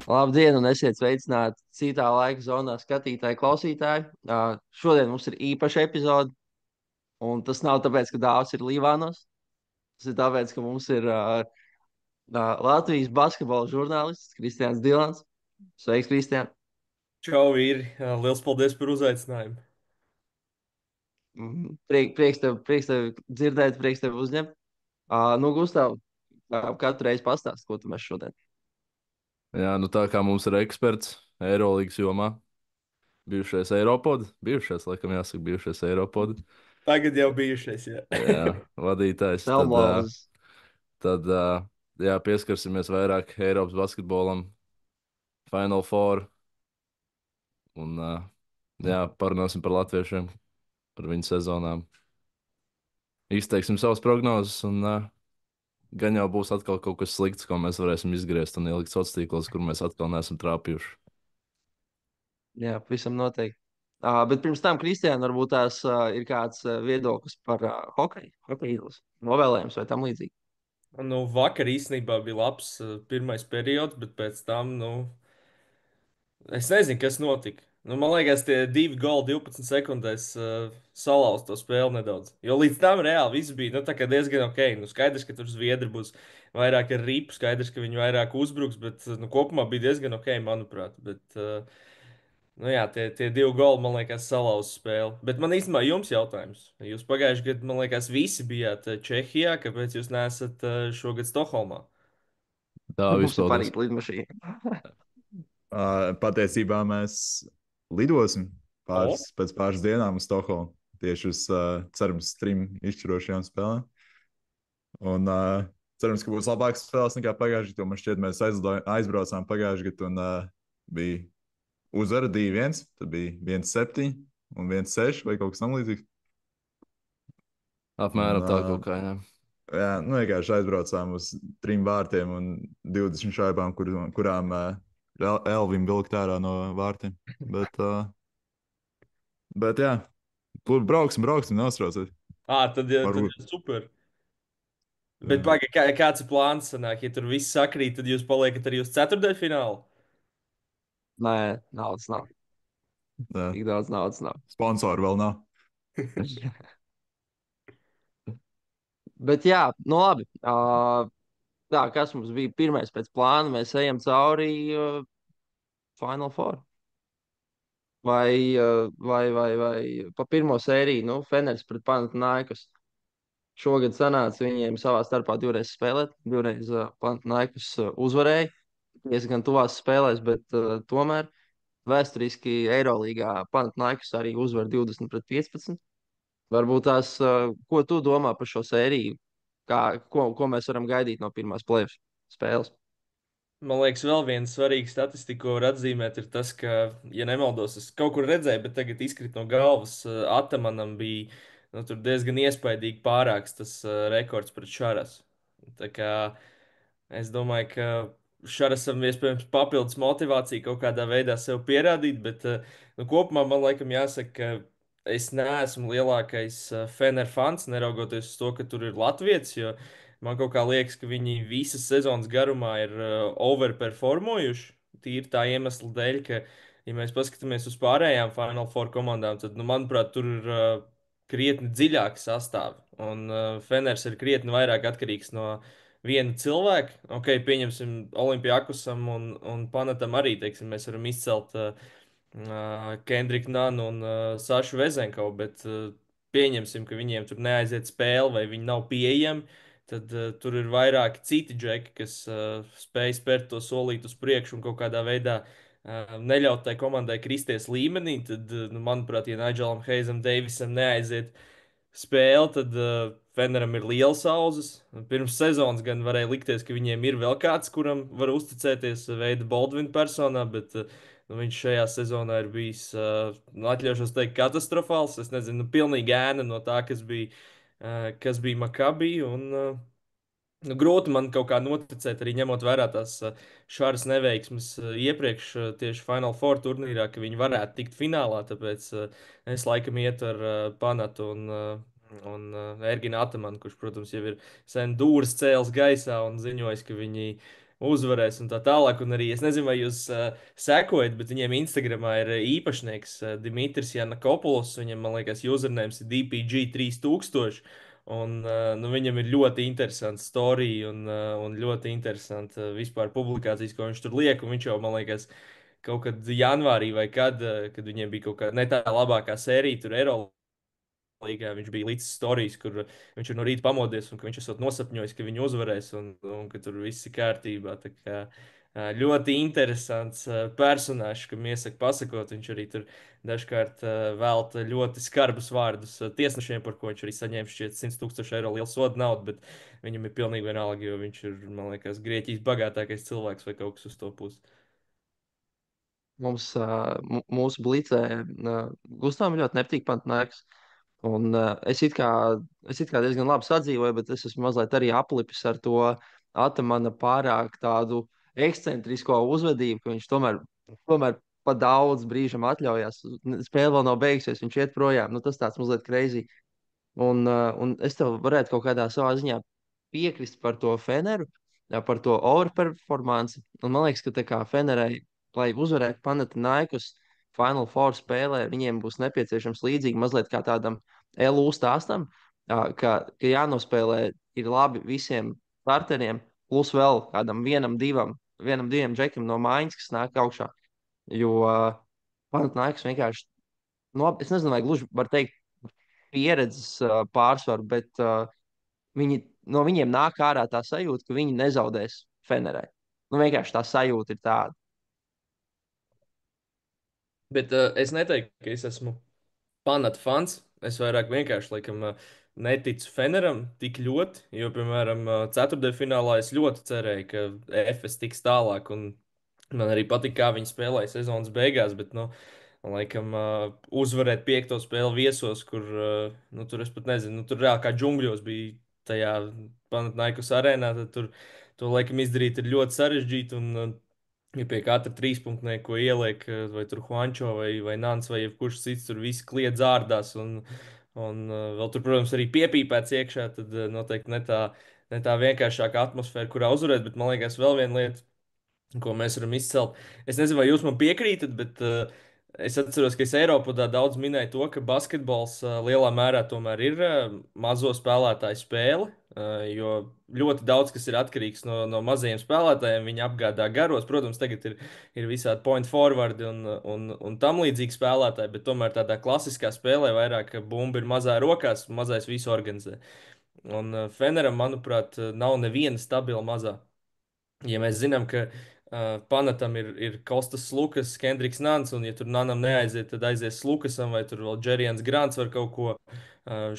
Labdien, un esiet sveicināti citā laika zonā, skatītāji, klausītāji. Šodien mums ir īpaša epizode, un tas nav tāpēc, ka Dārzs ir Līvānos. Tas ir tāpēc, ka mums ir Latvijas basketbola žurnālists Kristians Dilans. Sveiks, Kristian! Čau, vīri! Liels paldies par uzaicinājumu. Prieks tev dzirdēt, prieks tev uzņemt. Nu, Gustav, katru reizi pastāst, ko tu mēs šodien. Jā, nu tā kā mums ir eksperts Eirolandes jomā, bijušais Eiropods, bijušais, laikam, jāsaka, bijušais Eiropods. Tagad jau bijušais, jā. Jā, vadītājs. Pelnlauzes. Jā, pieskarsimies vairāk Eiropas basketbolam, Final Four. Un, jā, parunāsim par latviešiem, par viņu sezonām. Izteiksim savas prognozes, un gan jau būs atkal kaut kas slikts, ko mēs varēsim izgriezt un ielikt sociālos tīklos, kur mēs atkal neesam trāpījuši. Jā, visam noteikti. Bet pirms tam, Kristiāna, varbūt tās ir kāds viedoklis par hokeju, hokeja izlasi, novēlējums vai tam līdzīgi. Nu, vakar īstenībā bija labs pirmais periods, bet pēc tam, es nezinu, kas notika. Nu, man liekas, tie divi goli 12 sekundēs salauza to spēli nedaudz. Jo līdz tam reāli viss bija tā kā diezgan ok. Nu, skaidrs, ka tur Zviedri būs vairāk ar ripu, skaidrs, ka viņi vairāk uzbruks, bet kopumā bija diezgan ok, manuprāt. Bet, nu jā, tie divi goli, man liekas, salauza spēli. Bet man īstenībā jums jautājums. Jūs pagājušajā gadā, man liekas, visi bijāt Čehijā. Kāpēc jūs neesat šogad Stokholmā? Tā Mums ir izpaudies. parīta lidmašīna. Patiesībā mēs lidosim O, pēc pāris dienām uz Stokholmu. Tieši uz, cerams, trim izšķirošajām spēlēm. Un cerams, ka būs labākas spēles nekā pagājušajā gadā. Man šķiet, mēs aizbraucām pagājušajā gadā un bija uzvara 2-1, tad bija 1-7 un 1-6 vai kaut kas tamlīdzīgs. Apmēram tā kaut kā, jā. Jā, nu vienkārši aizbraucām uz 3 vārtiem un 20 šaibām, kurām Elvim vilkt ārā no vārtiem. Bet jā, brauksim, neuztraucies. tad, tad Varbūt. jau super. Bet Jā, kāds ir plāns? Sanāk, ja tur viss sakrīt, tad jūs paliekat arī uz ceturdaļfinālu. Nē, naudas nav. jā. Tik daudz naudas nav. Sponsoru vēl nav. Bet jā, nu labi. Tā, kas mums bija pirmais pēc plāna? Mēs ejam cauri Final Four. Vai pa pirmo sēriju, nu, Feners pret Panathinaikos. Šogad sanāca viņiem savā starpā divreiz spēlēt. Divreiz Panathinaikos uzvarēja. Diezgan tuvās spēlēs, bet tomēr vēsturiski Eirolandā Panathinaikos arī uzvar 20 pret 15. Varbūt tās, ko tu domā par šo sēriju? Ko mēs varam gaidīt no pirmās plēves spēles? Man liekas, vēl viena svarīga statistika, ko var atzīmēt, ir tas, ka, ja nemaldos, es kaut kur redzēju, bet tagad izkrīt no galvas, Atamanam bija tur diezgan iespaidīgi pārāks tas rekords pret Šaras. Tā kā es domāju, ka Šarasam iespējams papildus motivācija kaut kādā veidā sev pierādīt, bet kopumā man laikam jāsaka, ka es neesmu lielākais Fener fans, neraugoties uz to, ka tur ir Latvijas, jo man kaut kā liekas, ka viņi visas sezonas garumā ir overperformojuši. Tīri tā iemesla dēļ, ka, ja mēs paskatāmies uz pārējām Final Four komandām, tad, nu, manuprāt, tur ir krietni dziļāki sastāvi. Un Feners ir krietni vairāk atkarīgs no viena cilvēka. Ok, pieņemsim, Olimpijakusam un Panatam arī, teiksim, mēs varam izcelt Kendriku Nanu un Sašu Vezenkovu, bet pieņemsim, ka viņiem tur neaiziet spēle vai viņi nav pieejami. Tad tur ir vairāki citi džeki, kas spēj spērt to solīt uz priekšu un kaut kādā veidā neļaut tai komandai kristies līmenī. Tad, nu, manuprāt, ja Nigelam Heizam Deivisam neaiziet spēle, tad Feneram ir liels auzas. Pirms sezonas gan varēja likties, ka viņiem ir vēl kāds, kuram var uzticēties veida Baldvina personā, bet nu, viņš šajā sezonā ir bijis, nu, atļaušos teikt, katastrofāls. Es nezinu, nu, pilnīgi ēna no tā, kas bija Makabī. Un, nu, grūti man kaut kā noticēt, arī ņemot vērā tās šādas neveiksmes iepriekš tieši Final Four turnīrā, ka viņi varētu tikt finālā. Tāpēc es laikam ietu ar Panatu un Erginu Atamanu, kurš, protams, jau ir sen dūris cēlis gaisā un ziņojis, ka viņi uzvarēs un tā tālāk. Un arī es nezinu, vai jūs sekojat, bet viņiem Instagramā ir īpašnieks Dimitris Janakopulos. Viņam, man liekas, username ir DPG 3000. Un, nu, viņam ir ļoti interesanta storija un ļoti interesanta vispār publikācijas, ko viņš tur liek. Un viņš jau, man liekas, kaut kad janvārī vai kad viņiem bija kaut kāda ne tā labākā sērija, tur Eiropā. Līgā viņš bija līdz stāstījis, kur viņš ir no rīta pamodies un ka viņš esat nosapņojis, ka viņi uzvarēs un ka tur viss ir kārtībā. Tā kā ļoti interesants personāžs, kam iesaka pasakot. Viņš arī tur dažkārt velta ļoti skarbus vārdus tiesnešiem, par ko viņš arī saņēma šķiet 100 000 eiro lielu sodu naudu, bet viņam ir pilnīgi vienalga, jo viņš ir, man liekas, Grieķijas bagātākais cilvēks vai kaut kas uz to pusi. Mums, mūsu blīcē, Gustavam ļoti nepatīk Pantnaiks. Un, es it kā diezgan labi sadzīvoju, bet es esmu mazliet arī aplipis ar to Atamana pārāk tādu ekscentrisko uzvedību, ka viņš tomēr pa daudz brīžam atļaujās. Spēle vēl nav beigusies, viņš iet projām. Nu, tas tāds mazliet crazy. Un es tev varētu kaut kādā savā ziņā piekrist par to Feneru, jā, par to overperformanci. Un man liekas, ka tā kā Fenerai, lai uzvarētu Panathinaikos Final Four spēlē, viņiem būs nepieciešams līdzīgi mazliet kā tādam LU stāstam, ka jānospēlē ir labi visiem starteriem, plus vēl kādam vienam, diviem džekiem no mājas, kas nāk augšā. Jo Panathinaikos vienkārši, no, es nezinu, vai gluži var teikt, pieredzes pārsvaru, bet no viņiem nāk ārā tā sajūta, ka viņi nezaudēs Fenerai. Nu, vienkārši tā sajūta ir tāda. Bet es neteiktu, ka es esmu Panata fans. Es vairāk vienkārši laikam, neticu Feneram tik ļoti, jo, piemēram, ceturtdaļfinālā es ļoti cerēju, ka FS tiks tālāk. Man arī patīk, kā viņi spēlēja sezonas beigās, bet, nu, laikam, uzvarēt piekto spēli viesos, kur, nu, tur es pat nezinu, nu, tur reāli kā džungļos bija tajā Panathinaikos arēnā, tad tur to, laikam, izdarīt ir ļoti sarežģīti. Ja pie katra trīspunktnieka, ko ieliek, vai tur Juančo vai Nants vai jebkurš cits, tur viss kliedz ārdās. Un vēl tur, protams, arī piepīpēts iekšā, tad noteikti ne tā vienkāršākā atmosfēra, kurā uzvarēt. Bet man liekas, vēl viena lieta, ko mēs varam izcelt. Es nezinu, vai jūs man piekrītat, bet es atceros, ka es Eiropā daudz minēju to, ka basketbols lielā mērā tomēr ir mazo spēlētāju spēle. Jo ļoti daudz kas ir atkarīgs no mazajiem spēlētājiem. Viņi apgādā garos. Protams, tagad ir visādi point forward un tam līdzīgi spēlētāji, bet tomēr tādā klasiskā spēlē vairāk bumba ir mazā rokās, mazais visu organizē. Un Feneram, manuprāt, nav neviena stabila mazā. Ja mēs zinām, ka Panatam ir Kostas Lukas, Kendriks Nants, un ja tur Nanam neaiziet, tad aizies Lukasam, vai tur vēl Džerijans Grants var kaut ko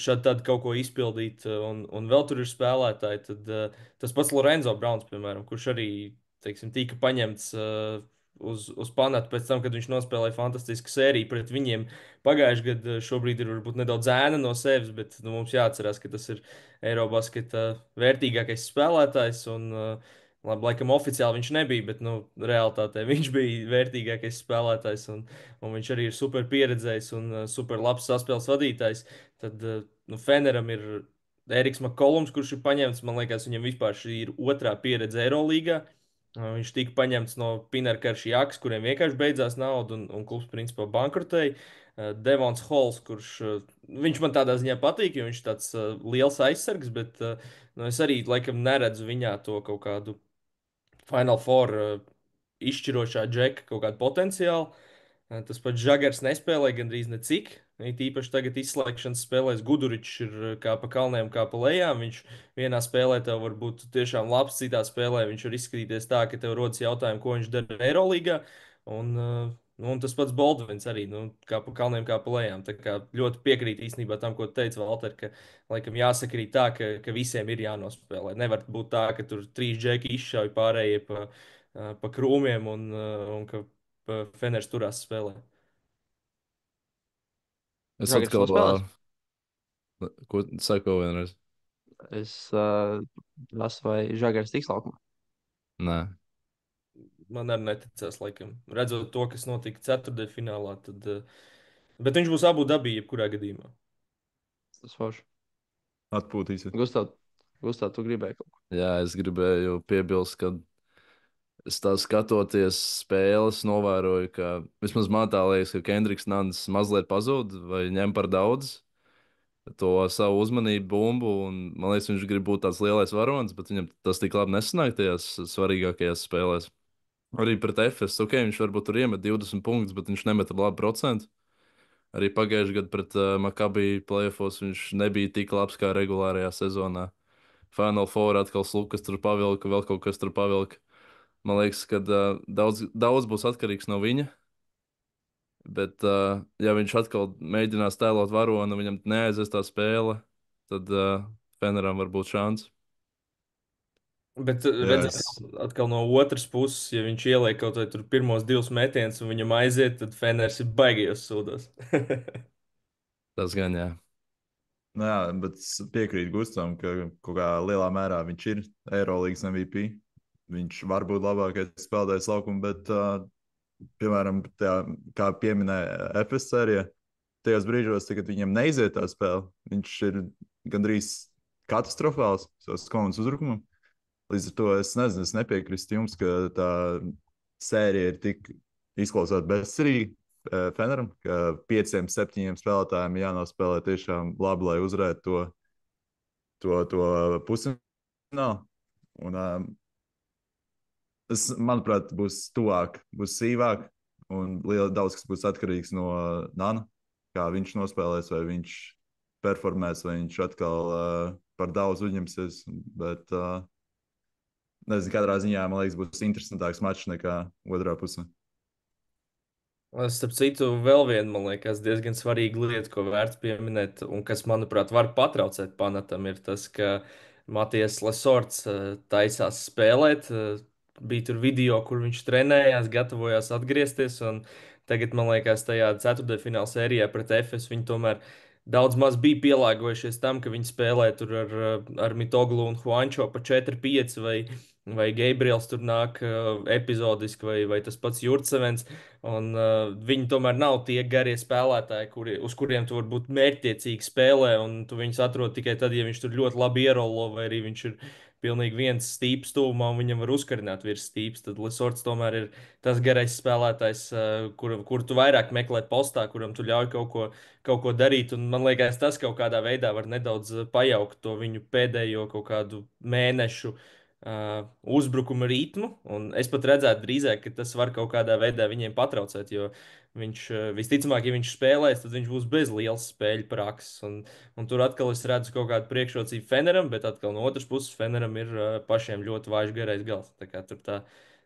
šad tad kaut ko izpildīt, un vēl tur ir spēlētāji. Tad tas pats Lorenzo Browns, piemēram, kurš arī, teiksim, tika paņemts uz Panatu pēc tam, kad viņš nospēlēja fantastisku sēriju pret viņiem pagājušajā gadā. Šobrīd ir varbūt nedaudz ēna no sevis, bet nu, mums jāatcerās, ka tas ir Eirobasketa vērtīgākais spēlētājs. Labi, laikam oficiāli viņš nebija, bet nu, realitātē viņš bija vērtīgākais spēlētājs. Un viņš arī ir super pieredzējis un super labs saspēles vadītājs. Tad nu, Feneram ir Eriks Makolums, kurš ir paņemts. Man liekas, viņam vispār šī ir otrā pieredze Eirolandā. Viņš tika paņemts no Pinarkarša Jaks, kuriem vienkārši beidzās nauda un klubs principā bankrotēja. Devons Halls, kurš viņš man tādā ziņā patīk, jo viņš ir tāds liels aizsargs, bet nu, es arī laikam neredzu viņā to kaut kādu Final Four izšķirošā džeka kaut kādu potenciālu. Tas pats Žagars nespēlē gandrīz necik. It īpaši tagad izslēgšanas spēlēs Guduričs ir kā pa kalniem, kā pa lejām. Viņš vienā spēlē tev var būt tiešām labs, citā spēlē viņš var izskatīties tā, ka tev rodas jautājumi, ko viņš dara Eirolandā. Un tas pats Baldvins arī, nu, kā pa kalniem, kā pa lejām. Tā kā ļoti piekrīt īstenībā tam, ko teica Valter, ka laikam jāsakrīt tā, ka visiem ir jānospēlē. Nevar būt tā, ka tur trīs džeki izšauj pārējie pa krūmiem un ka Feners turās spēlē. Es Žagars atkal, nospēlēs. ko saku vienreiz? Es prasu, vai Žagars tiks laukumā. Nē, Man arī neticēs, laikam. Redzot to, kas notika ceturtdaļfinālā, tad. Bet viņš būs abu dabīgi, jebkurā gadījumā. Tas forši. Atpūtīsiet. Gustav, tu gribēji kaut ko. jā, es gribēju piebilst, ka Es tā skatoties spēles, novēroju, ka vismaz man tā liekas, ka Kendriks Nans mazliet pazūd vai ņem par daudz to savu uzmanību, bumbu. Man liekas, viņš grib būt tāds lielais varonis, bet viņam tas tik labi nesanāk tajās svarīgākajās spēlēs. Arī pret FS, ok, viņš varbūt tur iemet 20 punktus, bet viņš nemeta labu procentu. Arī pagājušajā gadā pret Makabiju playoffs viņš nebija tik labs kā regulārajā sezonā. Final Four atkal Lukas tur pavilka, vēl kaut kas tur pavilka. Man liekas, ka daudz būs atkarīgs no viņa. Bet, ja viņš atkal mēģinās tēlot varonu, viņam neaizies tā spēle, tad Feneram var būt šāds. Bet Jā, redzēt, atkal no otras puses, ja viņš ieliek kaut vai tur pirmos 2 metienus un viņam aiziet, tad Feners ir baigajos sūdos. Tas gan, jā. nu jā, bet es piekrītu Gustavam, ka kaut kā lielā mērā viņš ir Eirolandes MVP. Viņš var būt labākais spēlētājs laukuma, bet, piemēram, kā pieminēja FS sērijā, tajos brīžos, kad viņam neiziet tā spēle, viņš ir gandrīz katastrofāls savas komandas uzbrukumam. Līdz ar to es nezinu, es nepiekrītu jums, ka tā sērija ir tik izklausās bezcerīga Feneram, ka 5, 7 spēlētājiem jānospēlē tiešām labi, lai uzvarētu to pusfinālu. Un, manuprāt, būs tuvāk, būs sīvāk, un daudz kas būs atkarīgs no Nana, kā viņš nospēlēs, vai viņš performēs, vai viņš atkal par daudz uzņemsies. Bet, nezinu, katrā ziņā, man liekas, būs interesantāks mačs nekā otrā pusē. Starp citu, vēl viena, man liekas, diezgan svarīga lieta, ko vērts pieminēt, un kas, manuprāt, var patraucēt Panatam, ir tas, ka Matijas Lesorts taisās spēlēt. Bija tur video, kur viņš trenējās, gatavojās atgriezties, un tagad, man liekas, tajā ceturtdaļfināla sērijā pret FS viņi tomēr daudz maz bija pielāgojušies tam, ka viņi spēlē tur ar Mitoglu un Juančo pa 4-5, vai Gabriels tur nāk epizodiski, vai tas pats Jurtsevens. Un, viņi tomēr nav tie garie spēlētāji, uz kuriem tu vari būt mērķtiecīgi spēlē, un tu viņus atrod tikai tad, ja viņš tur ļoti labi ierolo, vai arī viņš ir pilnīgi viens stīps tūmā, un viņam var uzkarināt virs stīps. Tad Lesorts tomēr ir tas garais spēlētājs, kur tu vairāk meklē postā, kuram tu ļauj kaut ko darīt. Un man liekas, tas kaut kādā veidā var nedaudz pajaukt to viņu pēdējo kaut kādu mēnešu uzbrukuma ritmu. Un es pat redzētu drīzāk, ka tas var kaut kādā veidā viņiem patraucēt, jo viņš visticamāk, ja viņš spēlēs, tad viņš būs bez lielas spēļu prakses. Un tur atkal es redzu kaut kādu priekšrocību Feneram, bet atkal no otras puses Feneram ir pašiem ļoti vājš garais gals. Tā kā tur tā.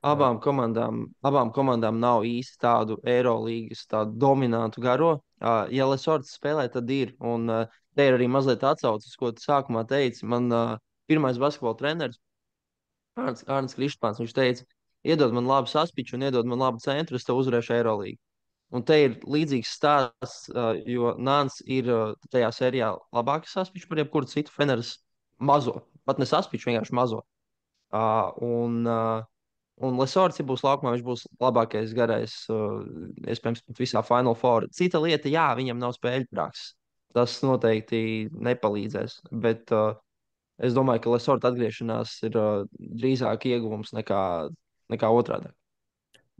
Abām komandām nav īsti tādu Eirolandes dominantu garo. Ja Lesorts spēlē, tad ir. Un te ir arī mazliet atsaucis, ko tu sākumā teici. Man pirmais basketbola treneris, Arnis Krišpāns, viņš teica, iedod man labu saspiču un iedod man labu centru, es tev uzvarēšu Eirolandu. Un te ir līdzīgs stāsts, jo Nāns ir tajā sērijā labāks saspičs par jebkuru citu Feneras mazo. Pat ne saspiču, vienkārši mazo. Un Lesorts, ja būs laukumā, viņš būs labākais garais, iespējams, pat visā Final Four. Cita lieta, jā, viņam nav spēļu prakses. Tas noteikti nepalīdzēs. Bet es domāju, ka Lesorta atgriešanās ir drīzāk ieguvums nekā otrādi.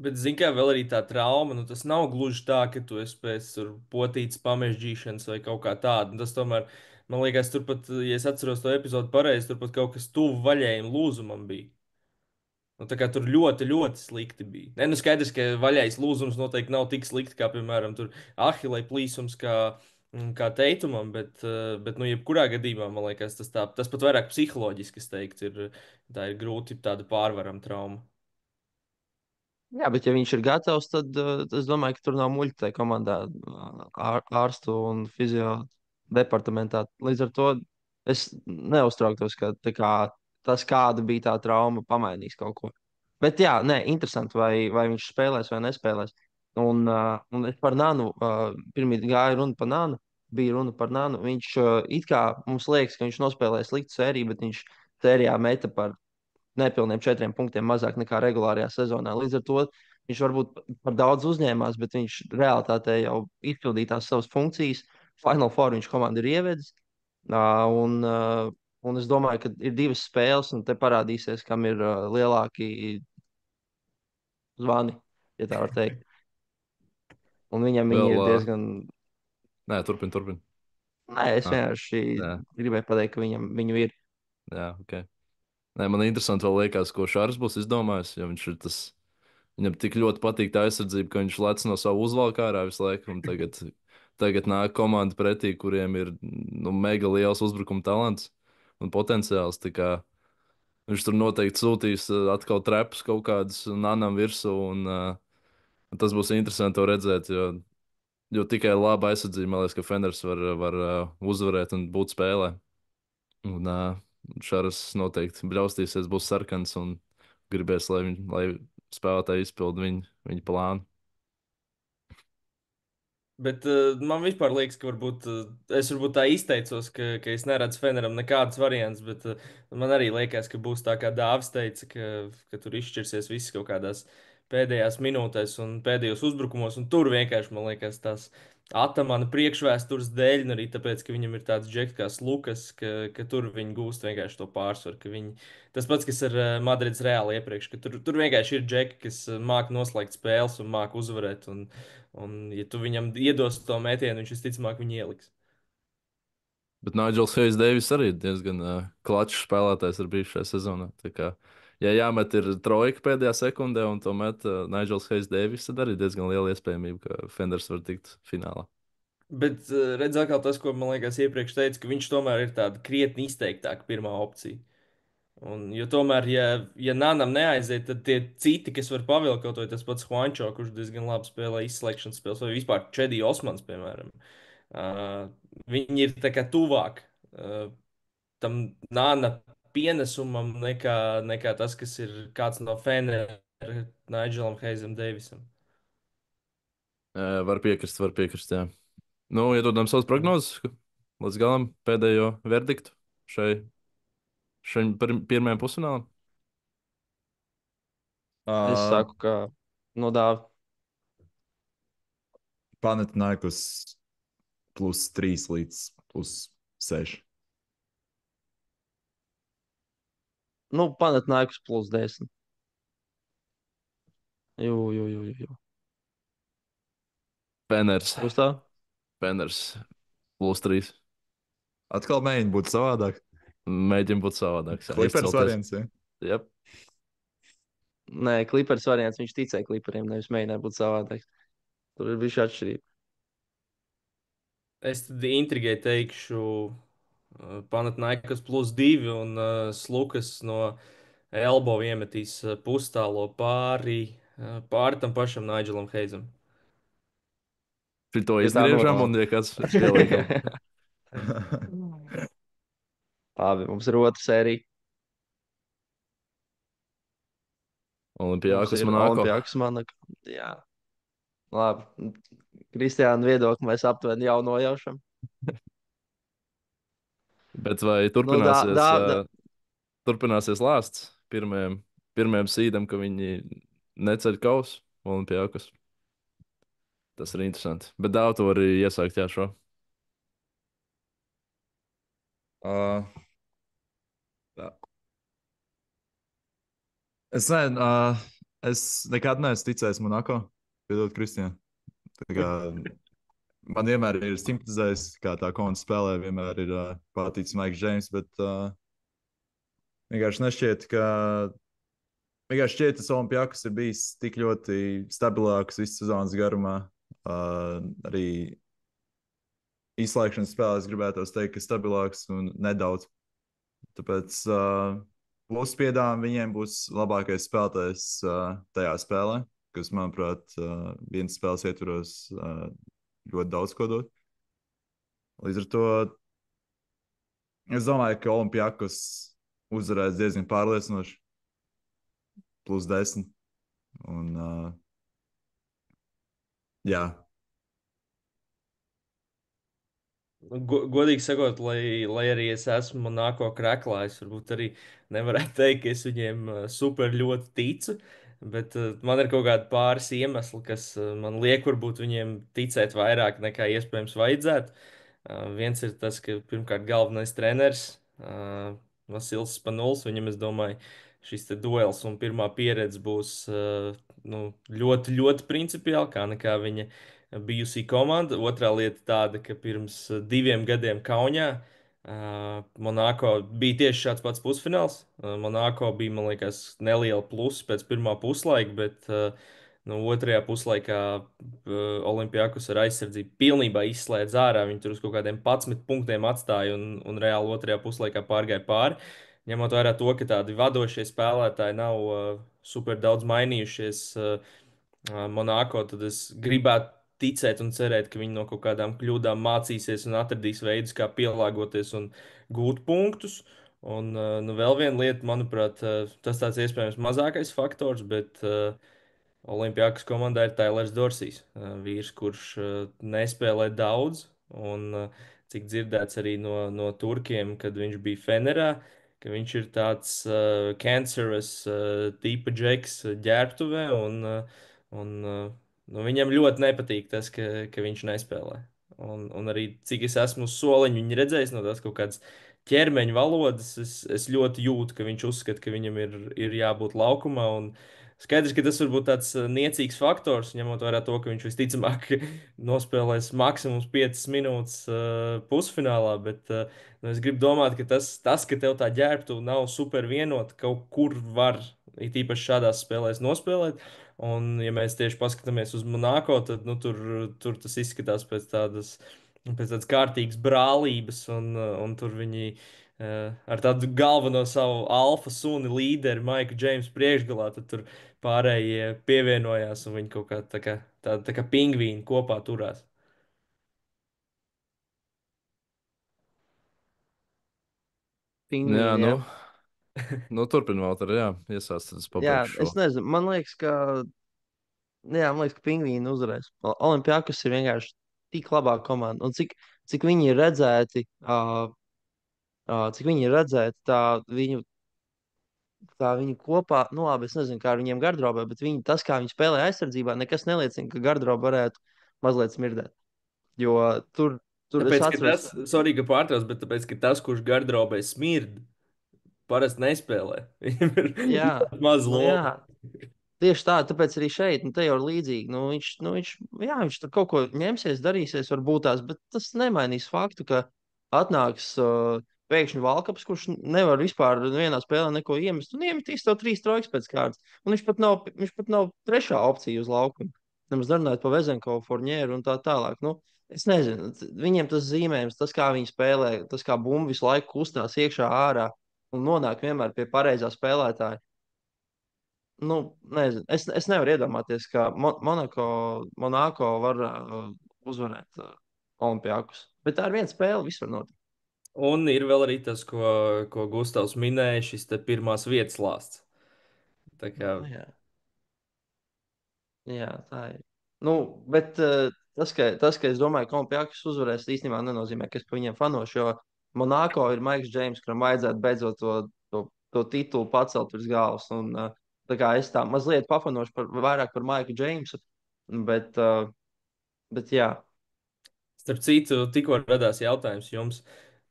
Bet, zini, kā vēl arī tā trauma, nu tas nav gluži tā, ka tu esi pēc tur potītas pamežģīšanas vai kaut kā tāda. Tas tomēr, man liekas, turpat, ja es atceros to epizodu pareizi, turpat kaut kas tuvu vaļējiem lūzumam bija. Nu, tā kā tur ļoti, ļoti slikti bija. Nē, nu skaidrs, ka vaļais lūzums noteikti nav tik slikti kā, piemēram, ahilē plīsums, kā teitumam, bet, nu, jebkurā gadījumā, man liekas, tas pat vairāk psiholoģiski, es teiktu, tā ir grūti tāda pārvarama trauma. Jā, bet ja viņš ir gatavs, tad es domāju, ka tur nav muļķi tajā komandā, ārstu un fizio departamentā. Līdz ar to es neuztrauktos, ka tas, kāda bija tā trauma, pamainīs kaut ko. Bet jā, nē, interesanti, vai viņš spēlēs vai nespēlēs. Un es par Nānu, pirmie gāja runa par Nānu, bija runa par Nānu. Viņš it kā mums liekas, ka viņš nospēlēja sliktu sēriju, bet viņš sērijā meta par nepilniem 4 punktiem mazāk nekā regulārajā sezonā. Līdz ar to viņš varbūt par daudz uzņēmās, bet viņš realitātē jau izpildīja tās savas funkcijas. Final Four viņš komandu ir ievedis. Un es domāju, ka ir divas spēles, un te parādīsies, kam ir lielāki zvani, ja tā var teikt. Un viņam viņi Vēl, ir diezgan. nē, turpin, turpin. Nē, es Ah, vienkārši jā, gribēju pateikt, ka viņu ir. jā, ok. Nē, man interesanti vēl liekas, ko Šārs būs izdomājis, jo viņš ir tas, viņam tik ļoti patīk tā aizsardzība, ka viņš lec no savu uzvalku ārā visu laiku, un tagad nāk komanda pretī, kuriem ir, nu, mega liels uzbrukuma talants un potenciāls, tā kā viņš tur noteikti sūtīs atkal trepus kaut kādus nanam virsū, un tas būs interesanti to redzēt, jo tikai laba aizsardzība, man liekas, ka Fenders var uzvarēt un būt spēlē. Un Šāras noteikti bļaustīsies, būs sarkans un gribēs, lai spēlētāji izpildu viņa plānu. Bet man vispār liekas, ka varbūt es varbūt tā izteicos, ka es neredzu Feneram nekādas variantus, bet man arī liekas, ka būs tā kā Dāvis teica, ka tur izšķirsies viss kaut kādās pēdējās minūtēs un pēdējos uzbrukumos, un tur vienkārši, man liekas, tās Atamana priekšvēstures dēļ, un arī tāpēc, ka viņam ir tāds džeks kā Lukas, ka tur viņi gūst vienkārši to pārsvaru, ka viņi tas pats, kas ar Madrids Reāli iepriekš, ka tur vienkārši ir džeki, kas māca noslēgt spēles un māca uzvarēt. Un, ja tu viņam iedos to metienu, viņš visticamāk viņu ieliks. Bet Nigels Hayes Deivis arī ir diezgan klačs spēlētājs ar bijis šajā sezonā. Tā kā, ja jāmet ir trojka pēdējā sekundē un to met Nigels Hayes Deivis, tad arī diezgan liela iespējamība, ka Fenders var tikt finālā. Bet redz, atkal tas, ko man liekas, iepriekš teica, ka viņš tomēr ir tāda krietni izteiktāka pirmā opcija. Un, jo tomēr, ja Nānam neaiziet, tad tie citi, kas var pavilkt, kaut vai tas pats Juančo, kurš diezgan labi spēlē izslēgšanas spēles, vai vispār Čedī Osmans, piemēram, viņi ir tā kā tuvāk tam Nāna pienesumam nekā tas, kas ir kāds no Fenera, Nigelam Heizam Deivisam. Var piekrist, jā. Nu, iedodam savas prognozes līdz galam pēdējo verdiktu šai pirmajam pusfinālam. Es Uh, saku, ka no Dāvida. Panathinaikos +3 līdz +6. Nu, Panatnākus +10. Jū. Feners, Būs tā? Feners +3. Atkal mēģina būt savādāk. Mēģina būt savādāks. Jā, Klipers izcelties. variants. Ja? Jep. Nē, klipers variants. Viņš ticēja kliperiem, nevis mēģināja būt savādāk. Tur ir bijusi atšķirība. Es tad intrigai teikšu Panathinaikos +2 un Slukas no Elbo iemetīs pustālo pāri tam pašam Nigelam Heizam. Šito Ja tā izgriežam, novēl. un, ja kāds pieliekam, Labi, mums ir otra sērija. Mums Olimpijākus ir Monako. Olimpijāks Manaka. Jā. Labi. Kristiāna viedokli mēs aptuveni jau nojaušam. Bet vai Nu, turpināsies lāsts pirmajam sīdam, ka viņi neceļ kausu Olimpijākus? Tas ir interesanti. Bet dāvā to arī iesākt, jā, šo. Uh, tā. Es nekad neesmu ticējis Monako. Piedod, Kristija. Man vienmēr ir simpatizējis, kā tā komanda spēlē. Vienmēr ir paticis Maiks Džeims, bet vienkārši nešķiet, ka. Vienkārši šķiet, ka Olimpijāks ir bijis tik ļoti stabilāks visu sezonas garumā. Arī izslēgšanas spēlēs gribētu teikt, ka stabilāks un nedaudz. Tāpēc uzspiedām viņiem būs labākais spēlētājs tajā spēlē, kas, manuprāt, vienas spēles ietvaros ļoti daudz ko dod. Līdz ar to es domāju, ka Olimpijākos uzvarēs diezgan pārliecinoši. +10. Un, jā. Godīgi sakot, lai arī es esmu nāko krēklā, es varbūt arī nevarētu teikt, ka es viņiem super ļoti ticu, bet man ir kaut kādi pāris iemesli, kas man liek varbūt viņiem ticēt vairāk nekā iespējams vajadzētu. Viens ir tas, ka pirmkārt galvenais treneris Vasils Spanuls. Viņam, es domāju, šis te duels un pirmā pieredze būs nu, ļoti, ļoti principiāli, kā nekā viņa bijusī komanda. Otrā lieta tāda, ka pirms 2 gadiem Kaunijā Monako bija tieši šāds pats pusfināls. Monako bija, man liekas, neliela plusa pēc pirmā puslaika, bet nu, otrajā puslaikā Olimpijakus ar aizsardzību pilnībā izslēdz ārā. Viņi tur uz kaut kādiem 11 punktiem atstāja un reāli otrajā puslaikā pārgāja pāri. Ņemot vērā to, ka tādi vadošie spēlētāji nav super daudz mainījušies Monako, tad es gribētu ticēt un cerēt, ka viņi no kaut kādām kļūdām mācīsies un atradīs veidus, kā pielāgoties un gūt punktus. Un nu, vēl viena lieta, manuprāt, tas tāds iespējams mazākais faktors, bet Olimpijākas komandā ir Tailers Dorsijs, vīrs, kurš nespēlē daudz. Un, cik dzirdēts arī no turkiem, kad viņš bija Fenerā, ka viņš ir tāds cancerous tipa džeks ģērbtuvē. Nu, viņam ļoti nepatīk tas, ka viņš nespēlē. Un arī cik es esmu uz soliņa viņa redzējis no tās kaut kādas ķermeņa valodas, es ļoti jūtu, ka viņš uzskata, ka viņam ir jābūt laukumā. Skaidrs, ka tas var būt tāds niecīgs faktors, ņemot vērā to, ka viņš visticamāk nospēlēs maksimums 5 minūtes pusfinālā. Bet nu, es gribu domāt, ka tas ka tev tā ģērbtuve nav super vienota, kaut kur var, it īpaši šādās spēlēs, nospēlēt. Un, ja mēs tieši paskatāmies uz Monako, tad nu, tur tas izskatās pēc tādas kārtīgas brālības, un tur viņi ar tādu galveno savu alfa suni līderi, Maiku Džeimsu priekšgalā, tad tur pārējie pievienojās un viņi kaut kā tā kā pingvīni kopā turās. Jā, Pingvīni, jā. nu turpin vēl tur, jā, iesāst, tad es Jā, pabeigšu šo. es nezinu, man liekas, ka pingvīni uzvarēs. Olimpijakus ir vienkārši tik labā komanda. Un cik viņi ir redzēti, tā viņu kopā, nu labi, es nezinu, kā ar viņiem gardrobē, bet tas, kā viņi spēlē aizsardzībā, nekas neliecina, ka gardroba varētu mazliet smirdēt. Jo tur es Tāpēc, ka atceros, tas, sorry, ka pārtrauc, bet tāpēc, ka tas, kurš gardrobē smird, parasti nespēlē. Viņam ir jā, ļoti maz nu lomu. jā. Tieši tā, tāpēc arī šeit, te jau ir līdzīgi. Viņš tur kaut ko ņemsies, darīsies, varbūt tās, bet tas nemainīs faktu, ka atnāks pēkšņi Valkaps, kurš nevar vispār vienā spēlē neko iemest, un iemetīs tev 3 trojkas pēc kārtas. Un viņš pat nav trešā opcija uz laukuma. Nemaz runājot par Vezenkovu, Fornieru un tā tālāk. Nu, es nezinu, viņiem tas zīmējums, tas, kā viņi spēlē, tas, kā bumba visu laiku kustās iekšā, ārā un nonāk vienmēr pie pareizā spēlētāja. Nu, nezinu. Es nevaru iedomāties, ka Monako var uzvarēt Olimpijakus. Bet tā ir viena spēle, viss var notikt. Un ir vēl arī tas, ko Gustavs minēja, šis te pirmās vietas lāsts. Tā kā Nu, jā, tā ir. Nu, bet tas, ka es domāju, ka Olimpijakus uzvarēs, īstenībā nenozīmē, ka es par viņiem fanošu. Jo Monako ir Maiks Džeims, kuram vajadzētu beidzot to titulu pacelt virs galvas. Un, tā kā es tā mazliet pafanošu vairāk par Maiku Džeimsu. Bet, bet jā. starp citu, tikko radās jautājums jums.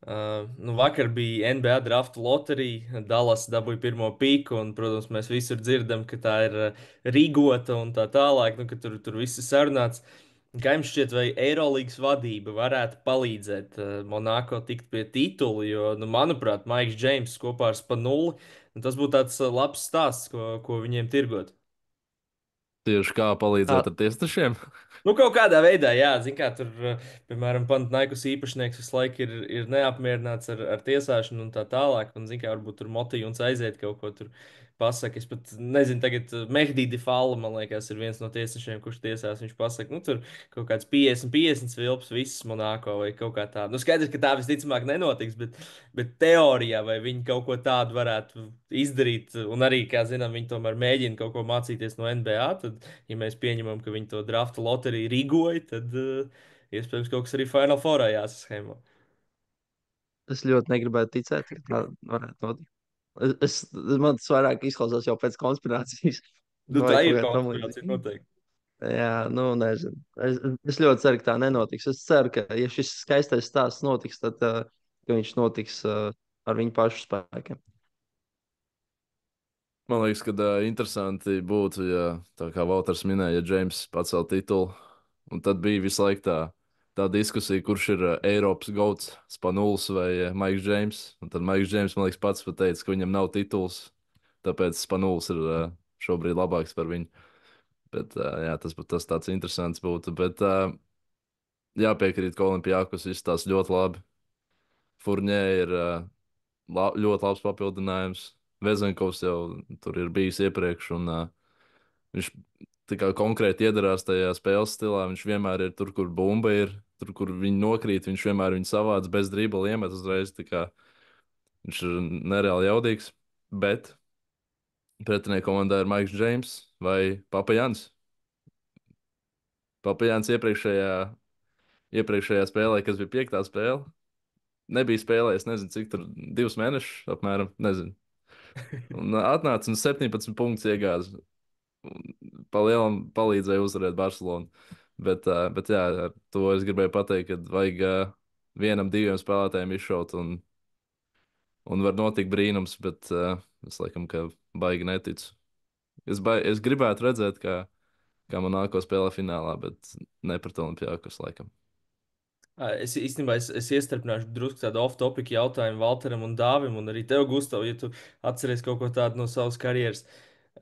Nu, vakar bija NBA drafta loterija, Dallas dabūja pirmo pīku, un, protams, mēs visur dzirdam, ka tā ir rīkota un tā tālāk, nu, ka tur viss ir sarunāts. Kā jums šķiet, vai Eirolandes vadība varētu palīdzēt Monako tikt pie titula? Jo, nu, manuprāt, Maiks Džeims kopā ar Spanuli, nu, tas būtu tāds labs stāsts, ko viņiem tirgot. Tieši kā palīdzēt ar tiesnešiem? Nu, kaut kādā veidā, jā, zināmā mērā, tur, piemēram, Pantnaikus īpašnieks visu laiku ir neapmierināts ar tiesāšanu un tā tālāk. Un, zināmā mērā, varbūt tur motīvs aiziet kaut ko tur pasakot. Es pat nezinu, tagad Mehdīdi Fala, man liekas, ir viens no tiesnešiem, kurš tiesās. Viņš pasaka, nu, tur kaut kāds 50 vilps, viss Monako vai kaut kā tāda. Nu, skaidrs, ka tā visticamāk nenotiks, bet teorijā vai viņi kaut ko tādu varētu izdarīt. Un arī, kā zinām, viņi tomēr mēģina kaut ko mācīties no NBA. Tad, ja mēs pieņemam, ka viņi to drafta loteriju rīkoja, tad iespējams kaut kas arī Final Fourā jāsaskēmo. Es ļoti negribētu ticēt, ka tā varētu notikt. Man tas vairāk izklausās jau pēc konspirācijas. Nu, Vai tā kaut ir kā tam konspirācija līdzīga. noteikti. Jā, nu, nezinu. Es ļoti ceru, ka tā nenotiks. Es ceru, ka, ja šis skaistais stāsts notiks, tad ka viņš notiks ar viņu pašu spēkiem. Man liekas, ka interesanti būtu, ja tā kā Valters minēja, ja Džeims pacēl titulu. Un tad bija visu laiku tā diskusija, kurš ir Eiropas gauts, Spanuls vai Maiks Džeims. Un tad Maiks Džeims, man liekas, pats pateica, ka viņam nav tituls, tāpēc Spanuls ir šobrīd labāks par viņu. Bet, jā, tas tāds interesants būtu. Bet jāpiekrīt, ka Olimpijākos izstāsta ļoti labi. Furnē ir ļoti labs papildinājums. Vezenkovs jau tur ir bijis iepriekš, un viņš tā kā konkrēti iedarās tajā spēles stilā. Viņš vienmēr ir tur, kur bumba ir, tur, kur viņi nokrīt. Viņš vienmēr viņu savāc bez dribla iemet uzreiz. Viņš ir nereāli jaudīgs. Bet pretinieku komandā ir Maiks Džeims vai Papajans. Papajans iepriekšējā spēlē, kas bija piektā spēle, nebija spēlējis, nezinu, cik tur 2 mēnešus apmēram, nezinu. Un atnāca un 17 punktus iegāza. Palielam palīdzēja uzvarēt Barcelonu. Bet jā, ar to es gribēju pateikt, ka vajag vienam, diviem spēlētājiem izšaut, un var notikt brīnums, bet es laikam, ka baigi neticu. Es gribētu redzēt, kā man nāko spēlē finālā, bet ne pret Olimpijākos laikam. Es īstenībā es iestrādāšu drusku tādu off-topic jautājumu Valteram un Dāvim, un arī tev, Gustav, ja tu atceries kaut ko tādu no savas karjeras.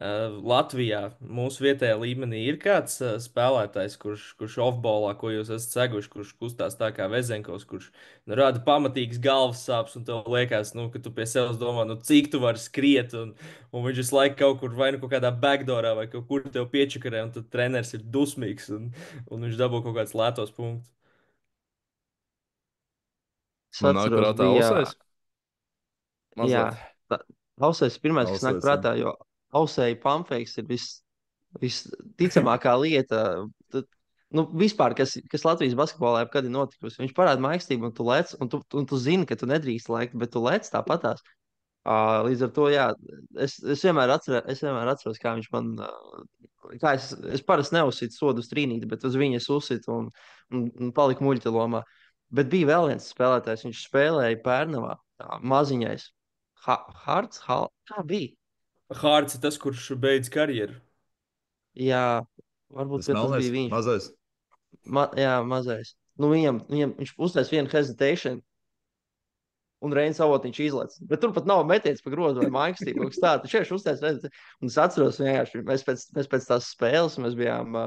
Latvijā mūsu vietējā līmenī ir kāds spēlētājs, kurš off-ballā, ko jūs esat seguši, kurš kustās tā kā Vezenkovs, kurš rada pamatīgas galvas sāpes, un tev liekas, nu, ka tu pie sevis domā, nu, cik tu vari skriet, un viņš visu laiku kaut kur vai nu kaut kādā backdoorā vai kaut kur tev piečakarē, un tad treneris ir dusmīgs, un viņš dabū kaut kādus lētos punktus. Es Man nāk atceros, prātā bija. Ausais. Jā, Mazliet. ausais ir pirmais, kas nāk Ausais, prātā, jo ausēji pumpfakes ir visticamākā lieta. Tad, nu, vispār, kas Latvijas basketbolā jebkad ir notikusi. Viņš parāda maigstību, un tu lec, un tu zini, ka tu nedrīkst lekt, bet tu lec tāpatās. Līdz ar to, jā, es vienmēr atceros, kā viņš man, kā es parasti neuzsitu sodu uz trīnīti, bet uz viņas uzsitu un paliku muļķa lomā. Bet bija vēl viens spēlētājs, viņš spēlēja Pērnavā, maziņais. Kā bija? Hārds ir tas, kurš beidz karjeru. Jā, varbūt Tas ka tas melnais, bija viņš. mazais. Jā, mazais. Nu, viņš uztaisīja vienu hesitation, un Reinas avotiņš izlaiž. Bet tur pat nav metiens pa grozu vai maigstību, kaut kas tāds. Viņš vienkārši uztaisīja. Un es atceros, vienkārši mēs pēc tās spēles, mēs bijām,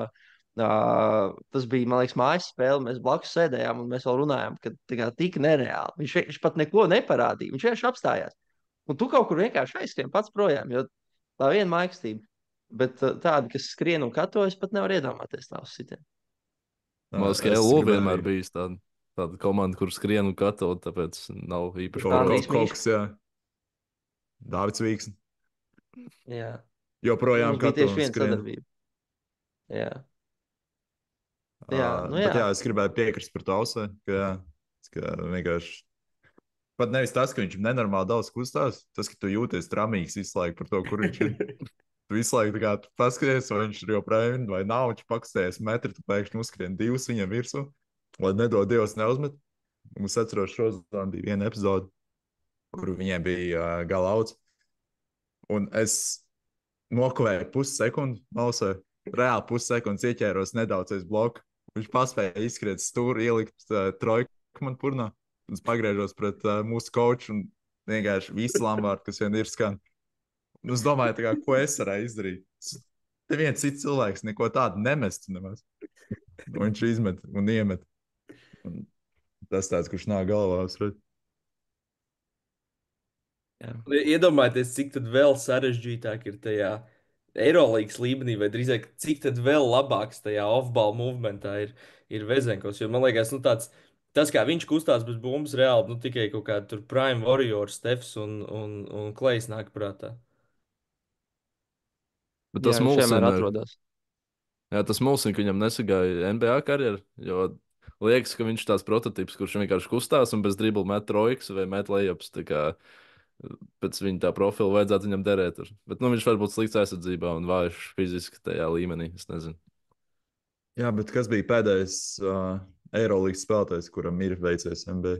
tas bija, man liekas, mājas spēle, mēs blakus sēdējām un mēs vēl runājām, ka tik nereāli. Viņš pat neko neparādīja, viņš vienkārši apstājās. Un tu kaut kur vienkārši aizskrien pats projām, jo tā viena maigstība. Bet tādi, kas skrien un katojas, pat nevar iedomāties tādu sitienu. Man liekas, ka Es LO gribēju- vienmēr bijis tāda komanda, kur skrien un kato, tāpēc nav īpaši Kaut Andrijs paraugs. Mīšs. kas, jā. Dāvids Vīksns. Jā, Joprojām mums bija katru tieši viena skrien. sadarbība. Jā. Jā, nu jā. Bet jā, es gribēju piekrist par Tausē, ka vienkārši pat nevis tas, ka viņš nenormāli daudz kustās, tas, ka tu jūties tramīgs visu laiku par to, kur viņš ir. Tu visu laiku paskaties, vai viņš ir joprojām, vai nav. Viņš pakustējies metru, tu pēkšņi uzskrien divus viņam virsū, lai nedod Dievs neuzmet. Mums atceros, šodien bija viena epizode, kur viņiem bija galauts. Un es nokavēju pussekundi mausē, reāli pussekundes ieķēros nedaudz aiz bloka. Viņš paspēja izskriet stūri, ielikt trojku man purnā. Un es pagriežos pret mūsu koču un vienkārši visu lamvārdu, kas vien ir skan. Un es domāju, kā, ko es varēju izdarīt. Te viens cits cilvēks neko tādu nemestu nemaz. Un viņš izmet un iemet. Un tas tāds, kurš nāk galvā. Iedomājieties, cik tad vēl sarežģītāk ir tajā Eirolandes līmenī, vai drīzāk, cik tad vēl labāks tajā off-ball movementā ir Vezenkovs. Jo man liekas, nu tas, kā viņš kustās bez bumbas, reāli nu, tikai kaut kāda tur Prime Warrior, Stefs un Klejs nāk prātā. Bet Jā, tas viņš vienmēr mulsina, atrodas. jā, tas mulsina, ka viņam nesagāja NBA karjeru, jo liekas, ka viņš ir tāds prototyps, kurš vienkārši kustās un bez dribla met trojkas vai met lejups. Pēc viņa tā profila vajadzētu viņam derēt. Bet nu, viņš var būt slikts aizsardzībā un vājš fiziski tajā līmenī. Es nezinu. Jā, bet kas bija pēdējais Eirolandes spēlētājs, kuram ir veicies NBA?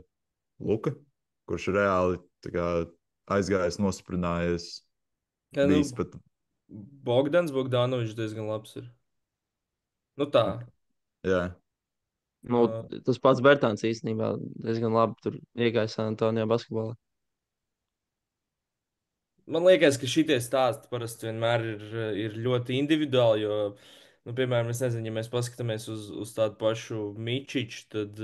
Luka, kurš reāli tā kā aizgājis, nostiprinājies. Ja, nu, Bijis pat, Bogdanovičs diezgan labs ir. Nu tā. jā, Nu, Uh, tas pats Bērtāns īstenībā diezgan labi tur iegāja San Antonio basketbolā. Man liekas, ka šitie stāsti parasti vienmēr ir ļoti individuāli, jo, nu, piemēram, es nezinu, ja mēs paskatāmies uz tādu pašu Mičiču, tad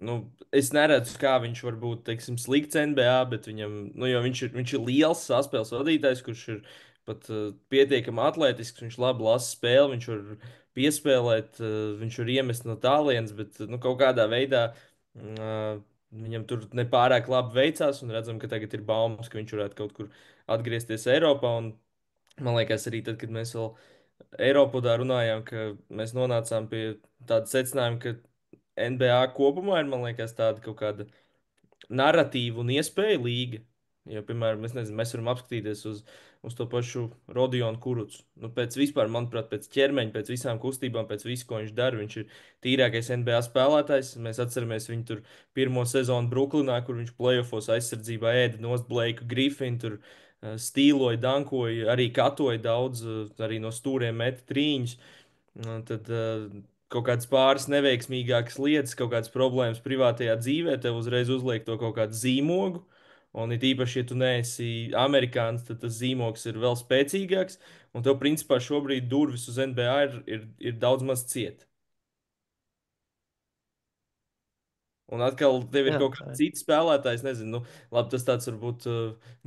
nu, es neredzu, kā viņš var būt, teiksim, slikts NBA, bet viņam, nu, jo viņš ir liels saspēles vadītājs, kurš ir pat pietiekami atletisks, viņš labi lasa spēli, viņš var piespēlēt, viņš var iemest no tālienes, bet, nu, kaut kādā veidā viņam tur nepārāk labi veicās, un redzam, ka tagad ir baumas, ka viņš varētu kaut kur atgriezties Eiropā, un man liekas, arī tad, kad mēs vēl Eiropadā runājām, ka mēs nonācām pie tāda secinājuma, ka NBA kopumā ir, man liekas, tāda kaut kāda narratīva un iespēja līga. Jo, piemēram, nezinu, mēs varam apskatīties uz to pašu Rodionu Kurucu. Nu, pēc vispār, manuprāt, pēc ķermeņa, pēc visām kustībām, pēc visu, ko viņš dara, viņš ir tīrākais NBA spēlētājs. Mēs atceramies viņu tur pirmo sezonu Brooklynā, kur viņš playoffos aizsardzībā ēda nost Blake Griffinu, tur stīloja, dankoja, arī katoja daudz, arī no stūriem meta trīņus. Un tad kaut kādas pāris neveiksmīgākas lietas, kaut kādas problēmas privātajā dzīvē, tev uzreiz uzliek to kaut kādu zīmogu. Un it īpaši, ja tu neesi amerikānis, tad tas zīmogs ir vēl spēcīgāks. Un tev, principā, šobrīd durvis uz NBA ir daudz maz ciet. Un atkal tev ir Jā, kaut tā kāds ir. cits spēlētājs, nezinu, nu, labi, tas tāds varbūt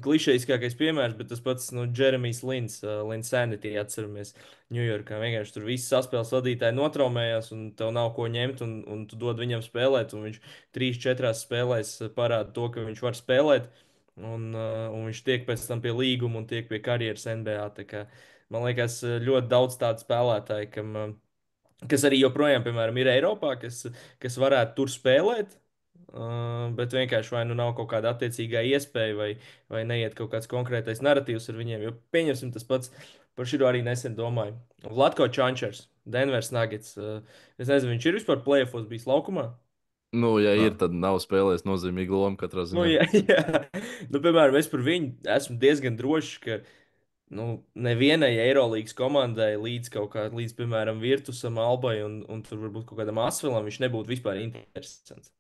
klišejiskākais piemērs, bet tas pats, nu, Jeremijs Lins, Linsanity, atceramies, Ņujorkā. Vienkārši tur viss saspēles vadītāji notraumējās, un tev nav ko ņemt, un tu dod viņam spēlēt, un viņš 3, 4 spēlēs parāda to, ka viņš var spēlēt, un viņš tiek pēc tam pie līguma un tiek pie karjeras NBA. Tā kā, man liekas, ļoti daudz tādu spēlētāju, kas arī joprojām, piemēram, ir Eiropā, kas varētu tur spēlēt. Bet vienkārši vai nu nav kaut kāda attiecīgā iespēja, vai neiet kaut kāds konkrētais narratīvs ar viņiem. Jo pieņemsim tas pats, par šo arī nesen domāju. Vlatko Čančers, Denvers Nuggets. Es nezinu, viņš ir vispār plēfos bijis laukumā. Nu, ja ir, nā, tad nav spēlējis nozīmīgu lomu katrā Nu, ziņā. jā, jā. Nu, piemēram, es par viņu esmu diezgan drošs, ka nu, nevienai Eirolandes komandai līdz, piemēram, Virtusam, Albai un tur varbūt kaut kādam Asvelam viņš nebūtu vispār interesants.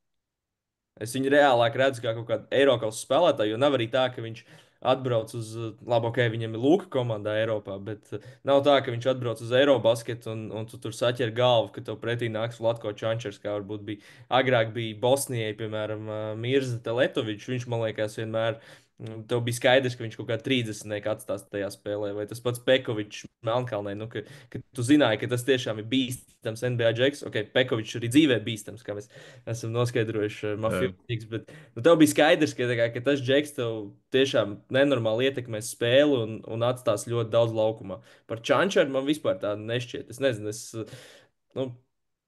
Es viņu reālāk redzu kā kaut kādu Eiropas spēlētāju, jo nav arī tā, ka viņš atbrauc uz, labi, ok, viņam ir Luka komandā Eiropā, bet nav tā, ka viņš atbrauc uz Eirobasketu un tu tur saķer galvu, ka tev pretī nāks Vlatko Čančers, kā varbūt bija agrāk bija Bosnijai, piemēram, Mirza Teletovičs. Viņš, man liekas, vienmēr. Tev bija skaidrs, ka viņš kaut kā 30 atstās tajā spēlē, vai tas pats Pekovičs Melnkalnē. Nu, ka tu zināji, ka tas tiešām ir bīstams NBA džeks. Ok, Pekovičs arī dzīvē bīstams, kā mēs esam noskaidrojuši jā, mafijas, bet nu, tev bija skaidrs, ka tas džeks tev tiešām nenormāli ietekmēs spēli un atstās ļoti daudz laukumā. Par Čančaru man vispār tāda nešķiet. Es nezinu, nu,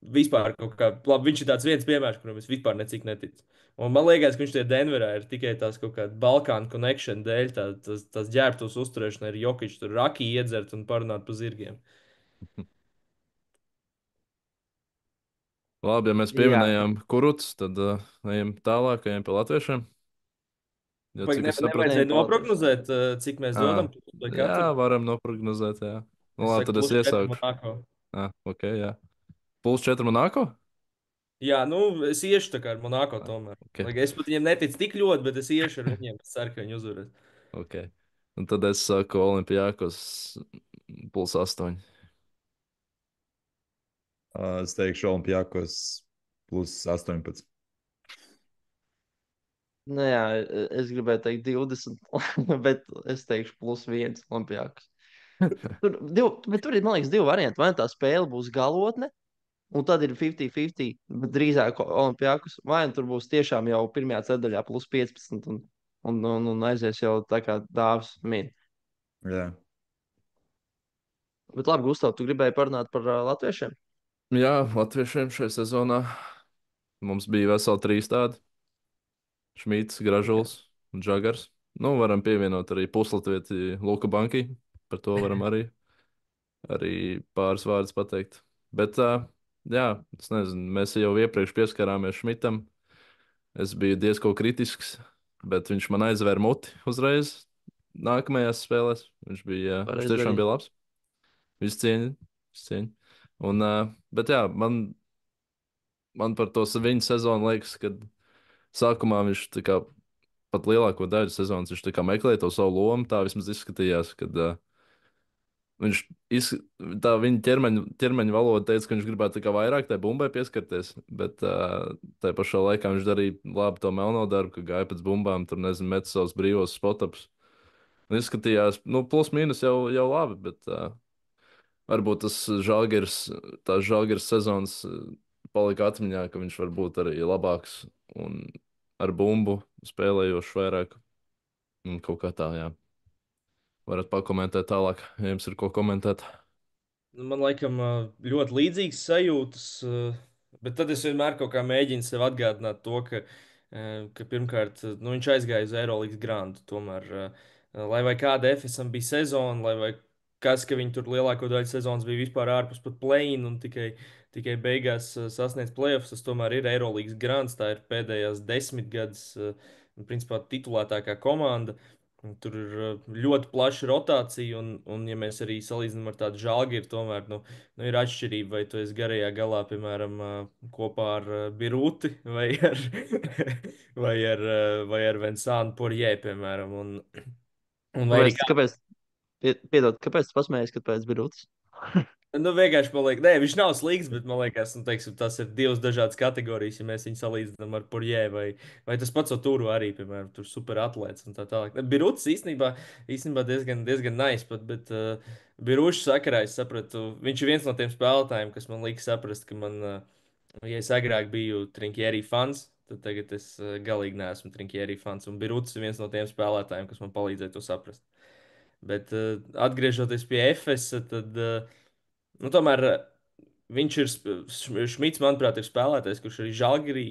vispār kaut kā, labi, viņš ir tāds viens piemērs, kuram es vispār necik neticu. Un man liekas, ka viņš tie Denverā ir tikai tās kaut kāda Balkānu connection dēļ, tās ģērbtos uzturēšana ar Jokiču, tur raki iedzert un parunāt pa zirgiem. Labi, ja mēs Jā, pieminējām kuruts, tad ejam tālāk, ejam pie latviešiem. Jo, Vai cik es sapratu, nevajadzēja nepalaties. noprognozēt, cik mēs dodam, ah, vai jā, katru? varam noprognozēt, jā. Nu, Es labi, saku, tad es plus 4 iesāku. Monako. Ok, jā. +4 Monako? Jā, nu, es iešu tā kā ar Monako tomēr. Ok, Lai gan es pat viņiem neticu tik ļoti, bet es iešu ar viņiem. Es ceru, ka viņi uzvarēs. ok. Un tad es saku Olimpijākos +8. es teikšu Olimpijākos +18. Nu, jā, es gribēju teikt 20, bet es teikšu +1 Olimpijāks. Bet tur ir, man liekas, divi varianti. Vai nu tā spēle būs galotne, un tad ir 50-50, bet drīzāk Olimpijākus, vai nu tur būs tiešām jau pirmajā ceturdaļā +15 un aizies jau tā kā dāvs min. Jā. Bet labi, Gustav, tu gribēji parunāt par latviešiem? Jā, latviešiem šajā sezonā mums bija veseli 3 tādi. Šmīts, Okay. Gražuls un Džagars. Nu, varam pievienot arī puslatvieti Luka Banki. Par to varam arī pāris vārdus pateikt. Bet, jā, es nezinu, mēs jau iepriekš pieskarāmies Šmitam. Es biju diezgan kritisks bet viņš man aizvēra muti uzreiz nākamajās spēlēs. Viņš Pareizi tiešām darīja. bija labs. Viss cieņa. Viss cieņa. Un, bet jā, man par to viņa sezonu liekas, ka sākumā viņš tā kā pat lielāko daļu sezonas viņš tā kā meklēja to savu lomu. Tā vismaz izskatījās, kad viņš tā viņa ķermeņa valoda teica, ka viņš gribētu tā kā vairāk tai bumbai pieskarties, bet tajā pašā laikā viņš darīja labi to melno darbu, ka gāja pēc bumbām, tur nezinu, met savus brīvos spotapus. Un izskatījās, nu, plus mīnus jau labi, bet varbūt tās Žalgiris sezonas palika atmiņā, ka viņš var būt arī labāks un ar bumbu spēlējošs vairāk. Un kaut kā tā, jā. Varat pakomentēt tālāk, ja jums ir ko komentēt. Nu, man laikam ļoti līdzīgas sajūtas, bet tad es vienmēr kaut kā mēģinu sev atgādināt to, ka pirmkārt nu, viņš aizgāja uz Eirolandes grandu. Tomēr, lai vai kāda FSM bija sezona, lai vai kas, ka viņi tur lielāko daļu sezonas bija vispār ārpus pat play-in un tikai beigās sasniedz playoffs, tas tomēr ir Eirolandes grands. Tā ir pēdējās 10 gadus, principā, titulētākā komanda. Un tur ir ļoti plaša rotācija, un ja mēs arī salīdzinām ar tādu žāģi, tomēr nu, ir atšķirība, vai tu esi garajā galā, piemēram, kopā ar Birūti ar, vai ar Vinsānu Porjē, piemēram. Un vai arī Piedod, kāpēc tu pasmējies, kad pēc Birūtas? Nu, vienkārši man liekas, nē, viņš nav slikts, bet man liekas, nu, teiksim, tas ir divas dažādas kategorijas. Ja mēs viņu salīdzinām ar Porjē, vai tas pats Oturu arī, piemēram, tur super atlēts un tā tālāk. Birūts īstenībā diezgan nice, bet Birūšs sakarā es sapratu, viņš ir viens no tiem spēlētājiem, kas man liek saprast, ka ja es agrāk biju Trinkieri fans, tad tagad es galīgi neesmu Trinkieri fans. Un Birūts ir viens no tiem spēlētājiem, kas man palīdzēja to saprast. Bet atgriežoties pie FS, tad. Nu, tomēr viņš ir, Šmits, manuprāt, ir spēlētājs, kurš arī Žalgirī,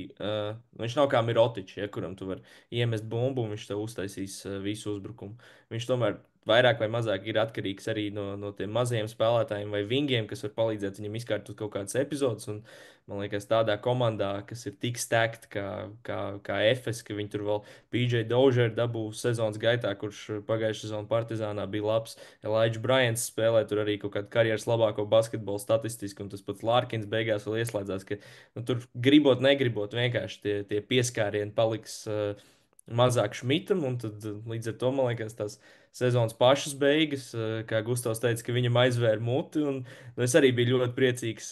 viņš nav kā Mirotičs, ja, kuram tu vari iemest bumbu un viņš tev uztaisīs visu uzbrukumu. Viņš tomēr vairāk vai mazāk ir atkarīgs arī no tiem mazajiem spēlētājiem vai vingiem, kas var palīdzēt viņam izkārtot kaut kādas epizodes. Un, man liekas, tādā komandā, kas ir tik stekta kā FS, ka viņi tur vēl PJ Dožer dabū sezonas gaitā, kurš pagājušajā sezonā Partizānā bija labs. Elijah Bryants spēlē tur arī kaut kādu karjeras labāko basketbolu statistiski, un tas pats Lārkins beigās vēl ieslēdzās, ka nu, tur gribot, negribot, vienkārši tie pieskārieni paliks mazāk Šmitam, un tad līdz ar to, man liekas, tās sezonas pašas beigas, kā Gustavs teica, ka viņam aizvēra muti, un nu, es arī biju ļoti priecīgs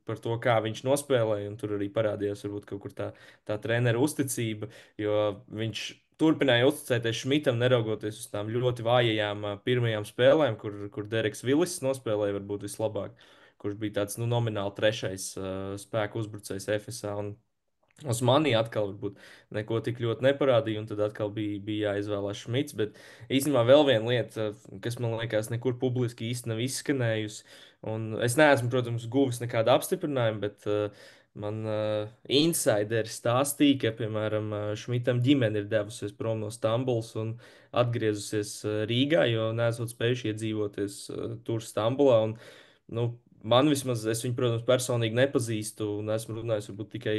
par to, kā viņš nospēlēja, un tur arī parādījās varbūt kaut kur tā trenera uzticība, jo viņš turpināja uzticēties Šmitam, neraugoties uz tām ļoti vājajām pirmajām spēlēm, kur Dereks Vilis nospēlēja varbūt vislabāk, kurš bija tāds nu, nomināli trešais spēku uzbrucējs FSA. Osmanija atkal varbūt neko tik ļoti neparādīja, un tad atkal bija jāizvēlās Šmits. Bet īstenībā vēl viena lieta, kas man liekas, nekur publiski īsti nav izskanējusi. Un es neesmu, protams, guvis nekādu apstiprinājumu, bet man insideri stāstīja, ka, piemēram, Šmitam ģimene ir devusies prom no Stambulas un atgriezusies Rīgā, jo nesot spējuši iedzīvoties tur Stambulā. Un, nu, man vismaz, es viņu, protams, personīgi nepazīstu, un esmu runājis varbūt tikai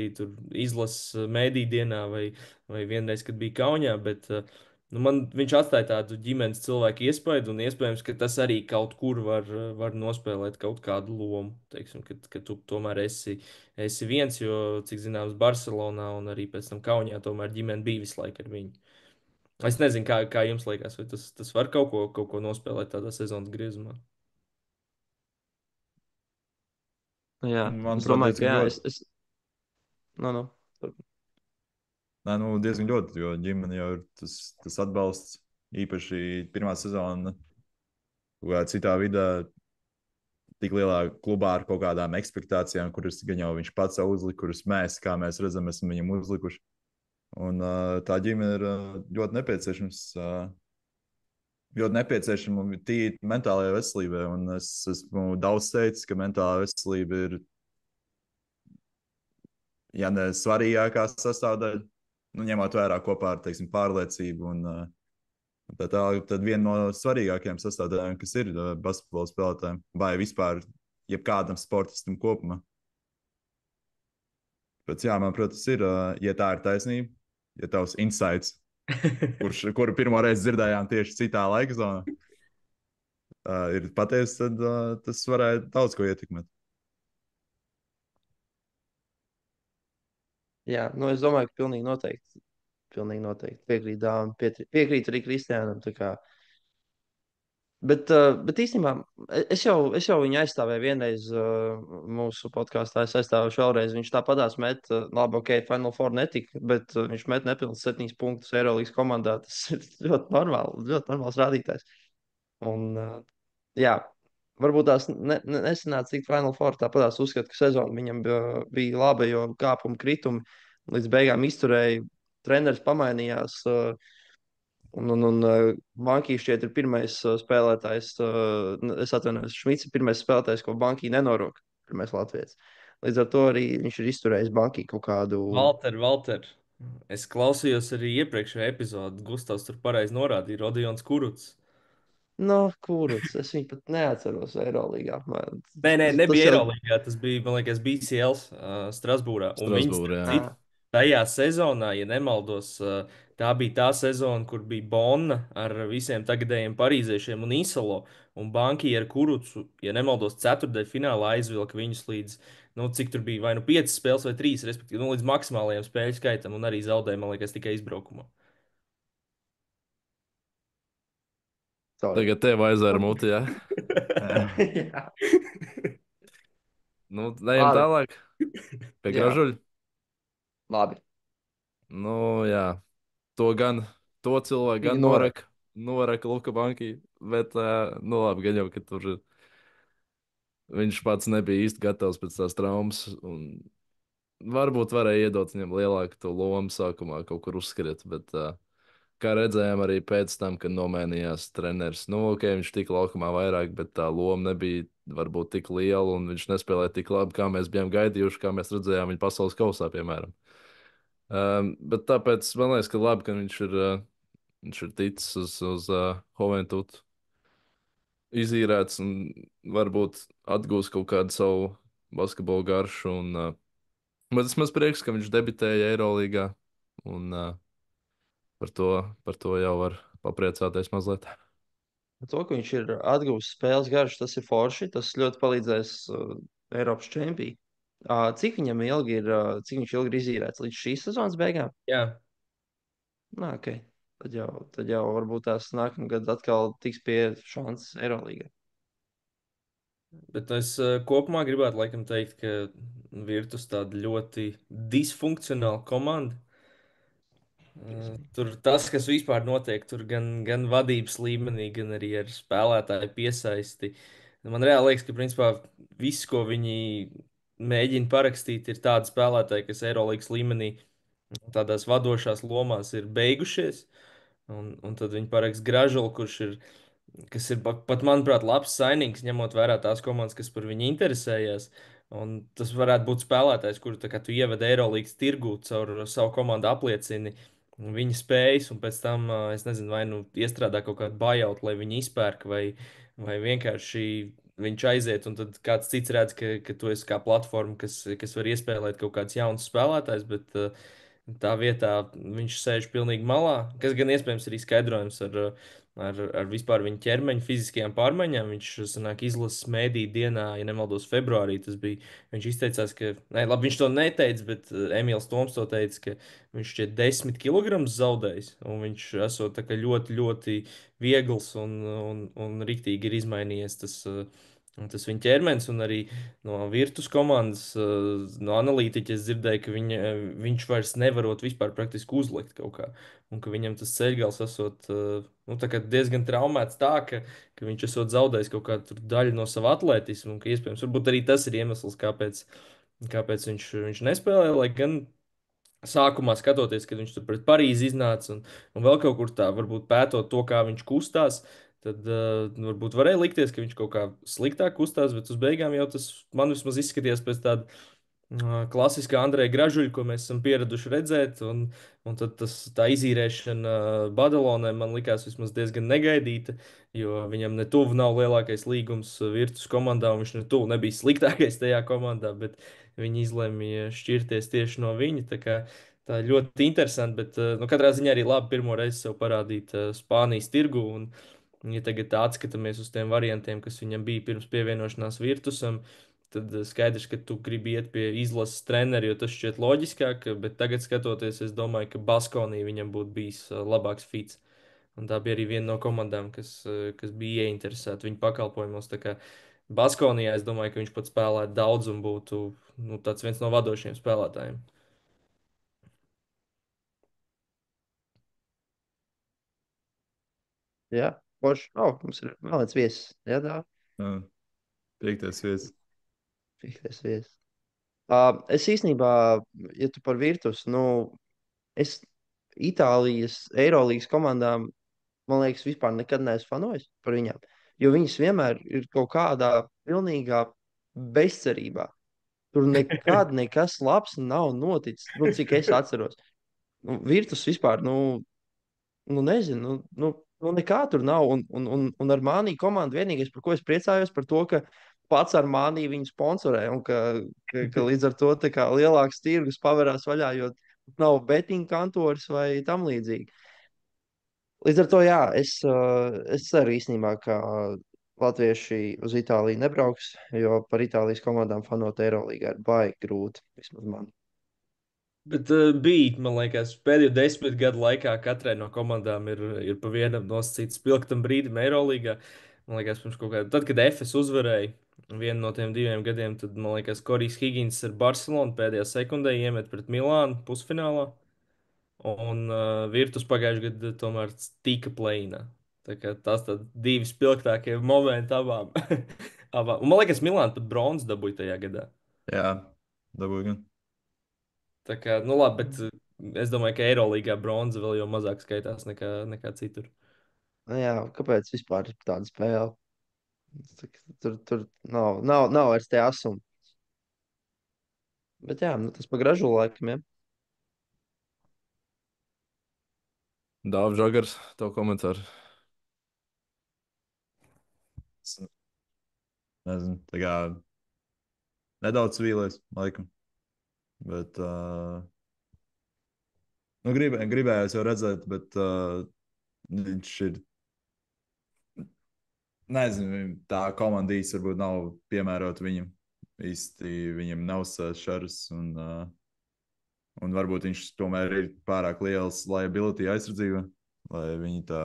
izlases mēdī dienā vai vienreiz, kad bija Kaunijā, bet nu, viņš atstāja tādu ģimenes cilvēku iespaidu, un iespējams, ka tas arī kaut kur var nospēlēt kaut kādu lomu. Teiksim, ka tu tomēr esi viens, jo, cik zināms, Barcelonā un arī pēc tam Kaunijā tomēr ģimene bija visu laiku ar viņu. Es nezinu, kā jums liekas, vai tas var kaut ko nospēlēt tādā sezonas griezumā. Jā, es Manuprāt, domāju, ka diezgan jā, ļoti. nu. Nē, nu, diezgan ļoti, jo ģimene jau ir tas atbalsts. Īpaši pirmā sezona, kaut kādā citā vidē, tik lielā klubā ar kaut kādām expectācijām, kuras gan jau viņš pats uzlika, kuras mēs, kā mēs redzam, esam viņam uzlikuši. Un tā ģimene ir ļoti nepieciešams. Ļoti nepieciešama tīri mentālajai veselībai. Un es esmu daudz teicis, ka mentālā veselība ir, ja ne svarīgākā sastāvdaļa, nu, ņemot vērā kopā ar, teiksim, pārliecību un tad viena no svarīgākajām sastāvdaļām, kas ir basketbola spēlētājiem vai vispār jebkādam sportistam kopumā. Bet jā, man, protams, ir, ja tā ir taisnība, ja tavs insights kuru pirmo reizi dzirdējām tieši citā laika zonā, ir patiesa, tad tas varētu daudz ko ietekmēt. Jā, nu es domāju, ka pilnīgi noteikti piekrīt arī Kristiānam. Tā kā. Bet īstenībā es jau viņu aizstāvēju vienreiz mūsu podkāstā. Es aizstāvēju vēlreiz. Viņš tāpatās met, labi, ok, Final Four netika, bet viņš met nepilnīgi 7 punktus Eirolandes komandā. Tas ir ļoti normāls rādītājs. Un, jā, varbūt tās nesanāca tik Final Four. Tāpatās uzskatu, ka sezona viņam bija laba, jo kāpumi, kritumi līdz beigām izturēja. Treneris pamainījās. Bankī šķiet ir pirmais spēlētājs, es atvainojos, Šmits ir pirmais spēlētājs, ko Bankī nenoroka. Pirmais Latvijas. Līdz ar to arī viņš ir izturējis Bankī kaut kādu. Valter, es klausījos arī iepriekšējā epizodē. Gustavs tur pareizi norādīja, Rodions Kuruts. No, kurus es viņu pat neatceros Eirolandā. Nē, Tas nebija jau Eirolandā. Tas bija, man liekas, BCL Strasbūrā. Un viņš, starp Strasbūrā, jā. citu, tajā sezonā, ja nemaldos, tā bija tā sezona, kur bija Bonna ar visiem tagadējiem parīziešiem un Isolo. Un Banki ar Kurucu, ja nemaldos, ceturtajā finālā aizvilka viņus līdz, nu, cik tur bija, vai nu 5 spēles vai 3, respektīvi, nu, līdz maksimālajiem spēļu skaitam, un arī zaudēja, man liekas, tikai izbraukumā. sorry. Tagad tev aizvēra muti, jā. Jā, Nu, ejam labi. tālāk. Pie Jā. gražuļa. Labi. Nu, jā. To cilvēku gan Viņa noraka. noraka Luka Banki, bet, nu, labi, gan jau, ka tur viņš pats nebija īsti gatavs pēc tās traumas. Varbūt varēja iedot viņam lielāku to lomu sākumā, kaut kur uzskriet, bet, kā redzējām, arī pēc tam, kad nomainījās treneris, nu, ok, viņš tika laukumā vairāk, bet tā loma nebija varbūt tik liela, un viņš nespēlēja tik labi, kā mēs bijām gaidījuši, kā mēs redzējām viņa pasaules kausā, piemēram. Bet tāpēc man liekas, ka labi, ka viņš ir ticis uz Juventudu izīrēts un varbūt atgūs kaut kādu savu basketbolu garšu. Bet es maz prieks, ka viņš debitēja Eirolandā, un par to jau var papriecāties mazliet. To, ka viņš ir atguvis spēles garš, tas ir forši. Tas ļoti palīdzēs Eiropas čempionam. Cik viņam ilgi ir, cik viņš ilgi ir izīrēts līdz šīs sezonas beigām? Jā. Nā, ok. Tad jau varbūt tās nākamgad atkal tiks pie šansas Eirolandā. Bet es kopumā gribētu laikam teikt, ka Virtus tāda ļoti disfunkcionāla komanda. Tur tas, kas vispār notiek, tur gan vadības līmenī, gan arī ar spēlētāju piesaisti. Man reāli liekas, ka principā viss, ko viņi mēģina parakstīt, ir tādi spēlētāji, kas Eirolandes līmenī tādās vadošās lomās ir beigušies. Un tad viņi parakst Gražulu, kas ir pat, manuprāt, labs sainīgs, ņemot vērā tās komandas, kas par viņu interesējās. Un tas varētu būt spēlētājs, kuru tu ievedi Eirolandes tirgū caur savu komandu, apliecini viņa spējas, un pēc tam, es nezinu, vai nu iestrādā kaut kādu buyout, lai viņi izpērk, vai vienkārši viņš aiziet, un tad kāds cits redz, ka tu esi kā platforma, kas var iespēlēt kaut kādus jaunus spēlētājus, bet tā vietā viņš sēž pilnīgi malā, kas gan iespējams arī skaidrojams ar vispār viņa ķermeņa fiziskajām pārmaiņām. Viņš sanāk izlases mēdī dienā, ja nemaldos, februārī tas bija. Viņš izteicās, ka, nē, labi, viņš to neteica, bet Emīls Toms to teica, ka viņš šķiet 10 kg zaudējis, un viņš esot tā kā ļoti, ļoti viegls un riktīgi ir izmainījies tas viņa ķermenis, un arī no Virtus komandas, no analītiķa es dzirdēju, ka viņš vairs nevarot vispār praktiski uzlikt kaut kā. Un ka viņam tas ceļgals esot nu, diezgan traumēts tā, ka viņš esot zaudējis kaut kādu daļu no sava atletisma. Un ka iespējams, varbūt arī tas ir iemesls, kāpēc viņš nespēlēja. Lai gan sākumā skatoties, kad viņš tur pret Parīzi iznāca un vēl kaut kur tā, varbūt pētot to, kā viņš kustās. Tad varbūt varēja likties, ka viņš kaut kā sliktāk kustās, bet uz beigām jau tas man vismaz izskatījās pēc tāda klasiskā Andreja Gražuļa, ko mēs esam pieraduši redzēt. Un tad tā izīrēšana Badalonē man likās vismaz diezgan negaidīta, jo viņam ne tuvu nav lielākais līgums Virtus komandā, un viņš ne tuvu nebija sliktākais tajā komandā, bet viņi izlēma šķirties tieši no viņa. Tā ir ļoti interesanti, bet nu, katrā ziņā arī labi pirmo reizi sev parādīt Spānijas tirgu. Un, ja tagad atskatāmies uz tiem variantiem, kas viņam bija pirms pievienošanās Virtusam, tad skaidrs, ka tu gribi iet pie izlases trenera, jo tas šķiet loģiskāk. Bet tagad, skatoties, es domāju, ka Baskonī viņam būtu bijis labāks fits. Un tā bija arī viena no komandām, kas bija ieinteresēta viņa pakalpojumos. Tā kā Baskonijā es domāju, ka viņš pat spēlētu daudz un būtu nu, tāds viens no vadošajiem spēlētājiem. Jā, forši. Oh, mums ir vēl viens viesis. Jā, tā. Jā, piektais viesis. Piektais viesis. Es īstenībā, ja tu par Virtus, nu, es Itālijas, Eirolīgas komandām, man liekas, vispār nekad neesmu fanojis par viņām. Jo viņas vienmēr ir kaut kādā pilnīgā bezcerībā. Tur nekad nekas labs nav noticis, nu, cik es atceros. Nu, Virtus vispār, nu nezinu, nu nekā tur nav. Un ar Māniju komandu vienīgais, par ko es priecājos, par to, ka pats ar Māniju viņu sponsorē un ka līdz ar to tā kā lielāks tirgus pavērās vaļā, jo nav betting kantors vai tam līdzīgi. Līdz ar to, jā, es ceru īstenībā, ka latvieši uz Itāliju nebrauks, jo par Itālijas komandām fanot Eirolīgā ir baigi grūti, vismaz man. Bet bija, man liekas, pēdējo 10 gadu laikā katrai no komandām ir pa vienam nosacīts spilgtam brīdim Eirolandā. Man liekas, pirms kaut kāda, tad, kad FS uzvarēja vienu no tiem 2 gadiem, tad, man liekas, Korijs Higgins ar Barcelonu pēdējā sekundē iemet pret Milānu pusfinālā. Un Virtus pagājušajā gadā tomēr tika plēnā. Tā kā tas ir divi spilgtākie momenti abām. abām. Un, man liekas, Milāna pat bronzas dabūja tajā gadā. Jā, dabūju gan. Tā kā, nu labi, bet es domāju, ka Eirolandā bronza vēl jau mazāk skaitās nekā citur. Nu, jā, kāpēc vispār ir tāda spēle? Tur nav vairs tie asumi. Bet jā, nu, tas pa gražu laikam, ja. Dāvs Žagars, tev komentāri. Es nezinu, tā kā nedaudz vīlies, laikam. Bet, nu, gribējās jau redzēt, bet viņš ir, nezinu, tā komanda īsti varbūt nav piemērota viņam. Īsti viņam nav šāras, un varbūt viņš tomēr ir pārāk liels liability aizsardzībā, lai viņi tā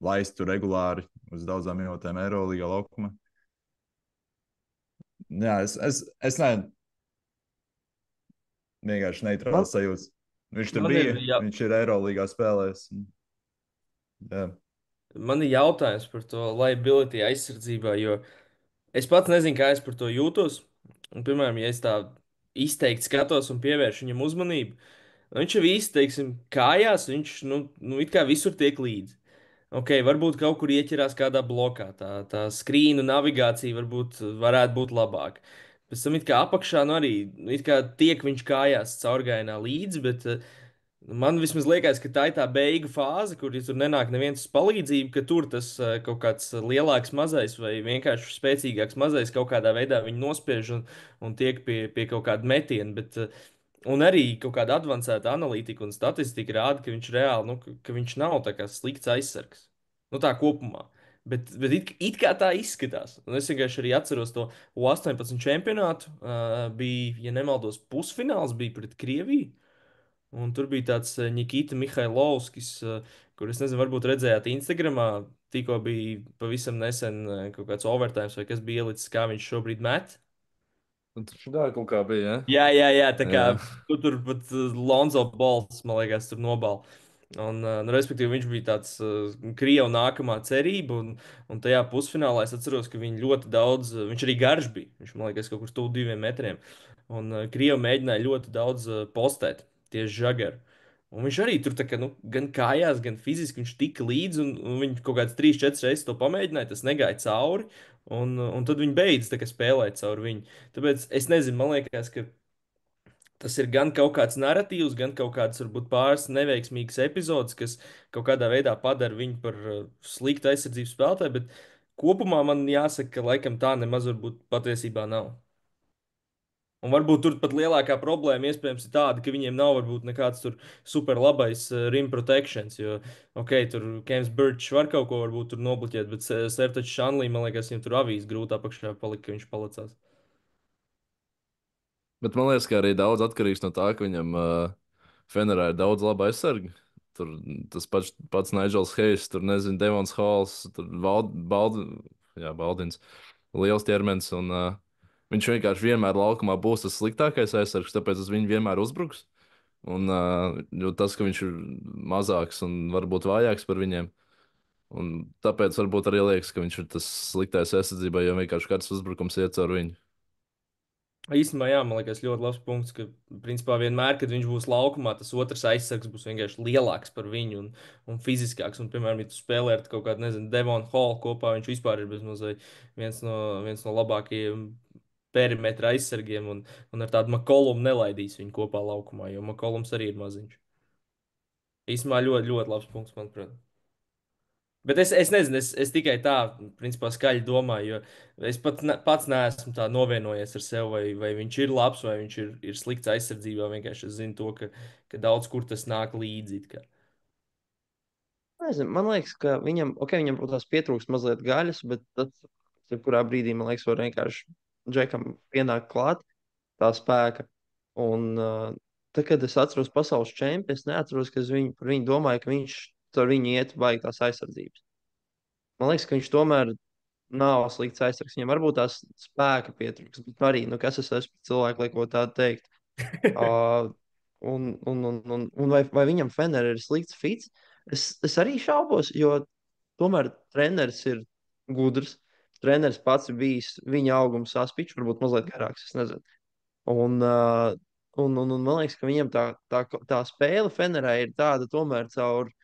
laistu regulāri uz daudzām minūtēm Eirolandā laukumā. Jā, es nezinu. Vienkārši neitrāls sajūta. Viņš tur Man bija, ir viņš ir Eirolandā spēlējis. Jā. Man ir jautājums par to liability aizsardzībā, jo es pats nezinu, kā es par to jūtos. Un, piemēram, ja es tā izteikti skatos un pievēršu viņam uzmanību, nu, viņš jau īsti, teiksim, kājās, viņš, it kā visur tiek līdzi. Ok, varbūt kaut kur ieķerās kādā blokā, tā skrīnu navigācija varētu būt labāka. Pēc tam it kā apakšā, nu arī, it kā tiek viņš kājās caurgainā līdzi, bet man vismaz liekas, ka tā ir tā beigu fāze, kur ja tur nenāk neviens uz palīdzību, ka tur tas kaut kāds lielāks mazais vai vienkārši spēcīgāks mazais kaut kādā veidā viņu nospiež un tiek pie kaut kāda metiena. Bet, un arī kaut kāda avansēta analītika un statistika rāda, ka viņš reāli, nu, ka viņš nav tā kā slikts aizsargs. Nu, tā kopumā. Bet it kā tā izskatās. Un es vienkārši arī atceros to U18 čempionātu. Bija, ja nemaldos, pusfināls bija pret Krieviju. Un tur bija tāds Nikita Mihailovskis, kurš, nezinu, varbūt redzējāt Instagramā. Tikko bija pavisam nesen kaut kāds overtime, vai kas bija ielicis, kā viņš šobrīd met. Un tur šādā kaut kā bija, Jā, tā kā jā? tur pat Lonzo Balls, man liekas, tur nobal. Un, nu, respektīvi, viņš bija tāds krievu nākamā cerība, un tajā pusfinālā es atceros, ka viņi ļoti daudz, viņš arī garš bija, viņš, man liekas, kaut kur tuvu 2 metriem, un krievi mēģināja ļoti daudz postēt tieši žagaru. Un viņš arī tur tā kā, nu, gan kājās, gan fiziski viņš tika līdzi, un viņš kaut kāds 3, 4 reizes to pamēģināja, tas negāja cauri, un tad viņi beidz tā kā spēlēt cauri viņu. Tāpēc es nezinu, man liekas, ka tas ir gan kaut kāds narratīvs, gan kaut kāds varbūt pāris neveiksmīgs epizodes, kas kaut kādā veidā padara viņu par sliktu aizsardzības spēlētāju, bet kopumā man jāsaka, ka laikam tā nemaz varbūt patiesībā nav. Un varbūt tur pat lielākā problēma iespējams ir tāda, ka viņiem nav varbūt nekāds tur super labais rim protections. Jo, ok, tur Kems Birčs var kaut ko varbūt tur nobloķēt, bet Sertačs Šanlī, man liekas, viņam tur avīs grūti apakšā palika, ka viņš palicās. Bet man liekas, ka arī daudz atkarīgs no tā, ka viņam Fenerā ir daudz labu aizsargu. Tur tas pats Nigels Hayes, tur nezinu, Devons Halls, tur Baldins, liels ķermenis. Un, viņš vienkārši vienmēr laukumā būs tas sliktākais aizsargs, tāpēc uz viņu vienmēr uzbruks. Un jo tas, ka viņš ir mazāks un varbūt vājāks par viņiem. Un tāpēc varbūt arī liekas, ka viņš ir tas sliktais aizsardzībā, jo vienkārši katrs uzbrukums iet caur viņu. Īstenībā, jā, man liekas, ļoti labs punkts, ka, principā, vienmēr, kad viņš būs laukumā, tas otrs aizsargs būs vienkārši lielāks par viņu un fiziskāks. Un, piemēram, ja tu spēlē ar kaut kādu, nezinu, Devonu Hallu kopā, viņš vispār ir bezmazliet viens no labākajiem perimetra aizsargiem, un ar tādu Makolumu nelaidīs viņu kopā laukumā, jo Makolums arī ir maziņš. Īstenībā ļoti, ļoti labs punkts, manuprāt. Bet es nezinu, es tikai tā, principā, skaļi domāju, jo es pats neesmu tā novienojies ar sevi, vai viņš ir labs, vai viņš ir slikts aizsardzībā. Vienkārši es zinu to, ka daudz kur tas nāk līdzi. It kā. Nezinu, man liekas, ka viņam, protams, pietrūkst mazliet gaļas, bet tas, kurā brīdī, man liekas, var vienkārši Džekam pienākt klāt tā spēka. Un tad, kad es atceros pasaules čempionu, es neatceros, ka par viņu domāju, ka viņš ar viņu iet baigi tās aizsardzības. Man liekas, ka viņš tomēr nav slikts aizsargs. Viņam varbūt tās spēka pietrūks, bet arī, nu, kas es esmu cilvēks, lai ko tādu teikt. Uh, un vai viņam Fener ir slikts fits? Es arī šaubos, jo tomēr treneris ir gudrs. Treneris pats ir bijis viņa auguma saspiņš, varbūt mazliet garāks, es nezinu. Un, un man liekas, ka viņam tā spēle Fenerā ir tāda tomēr caur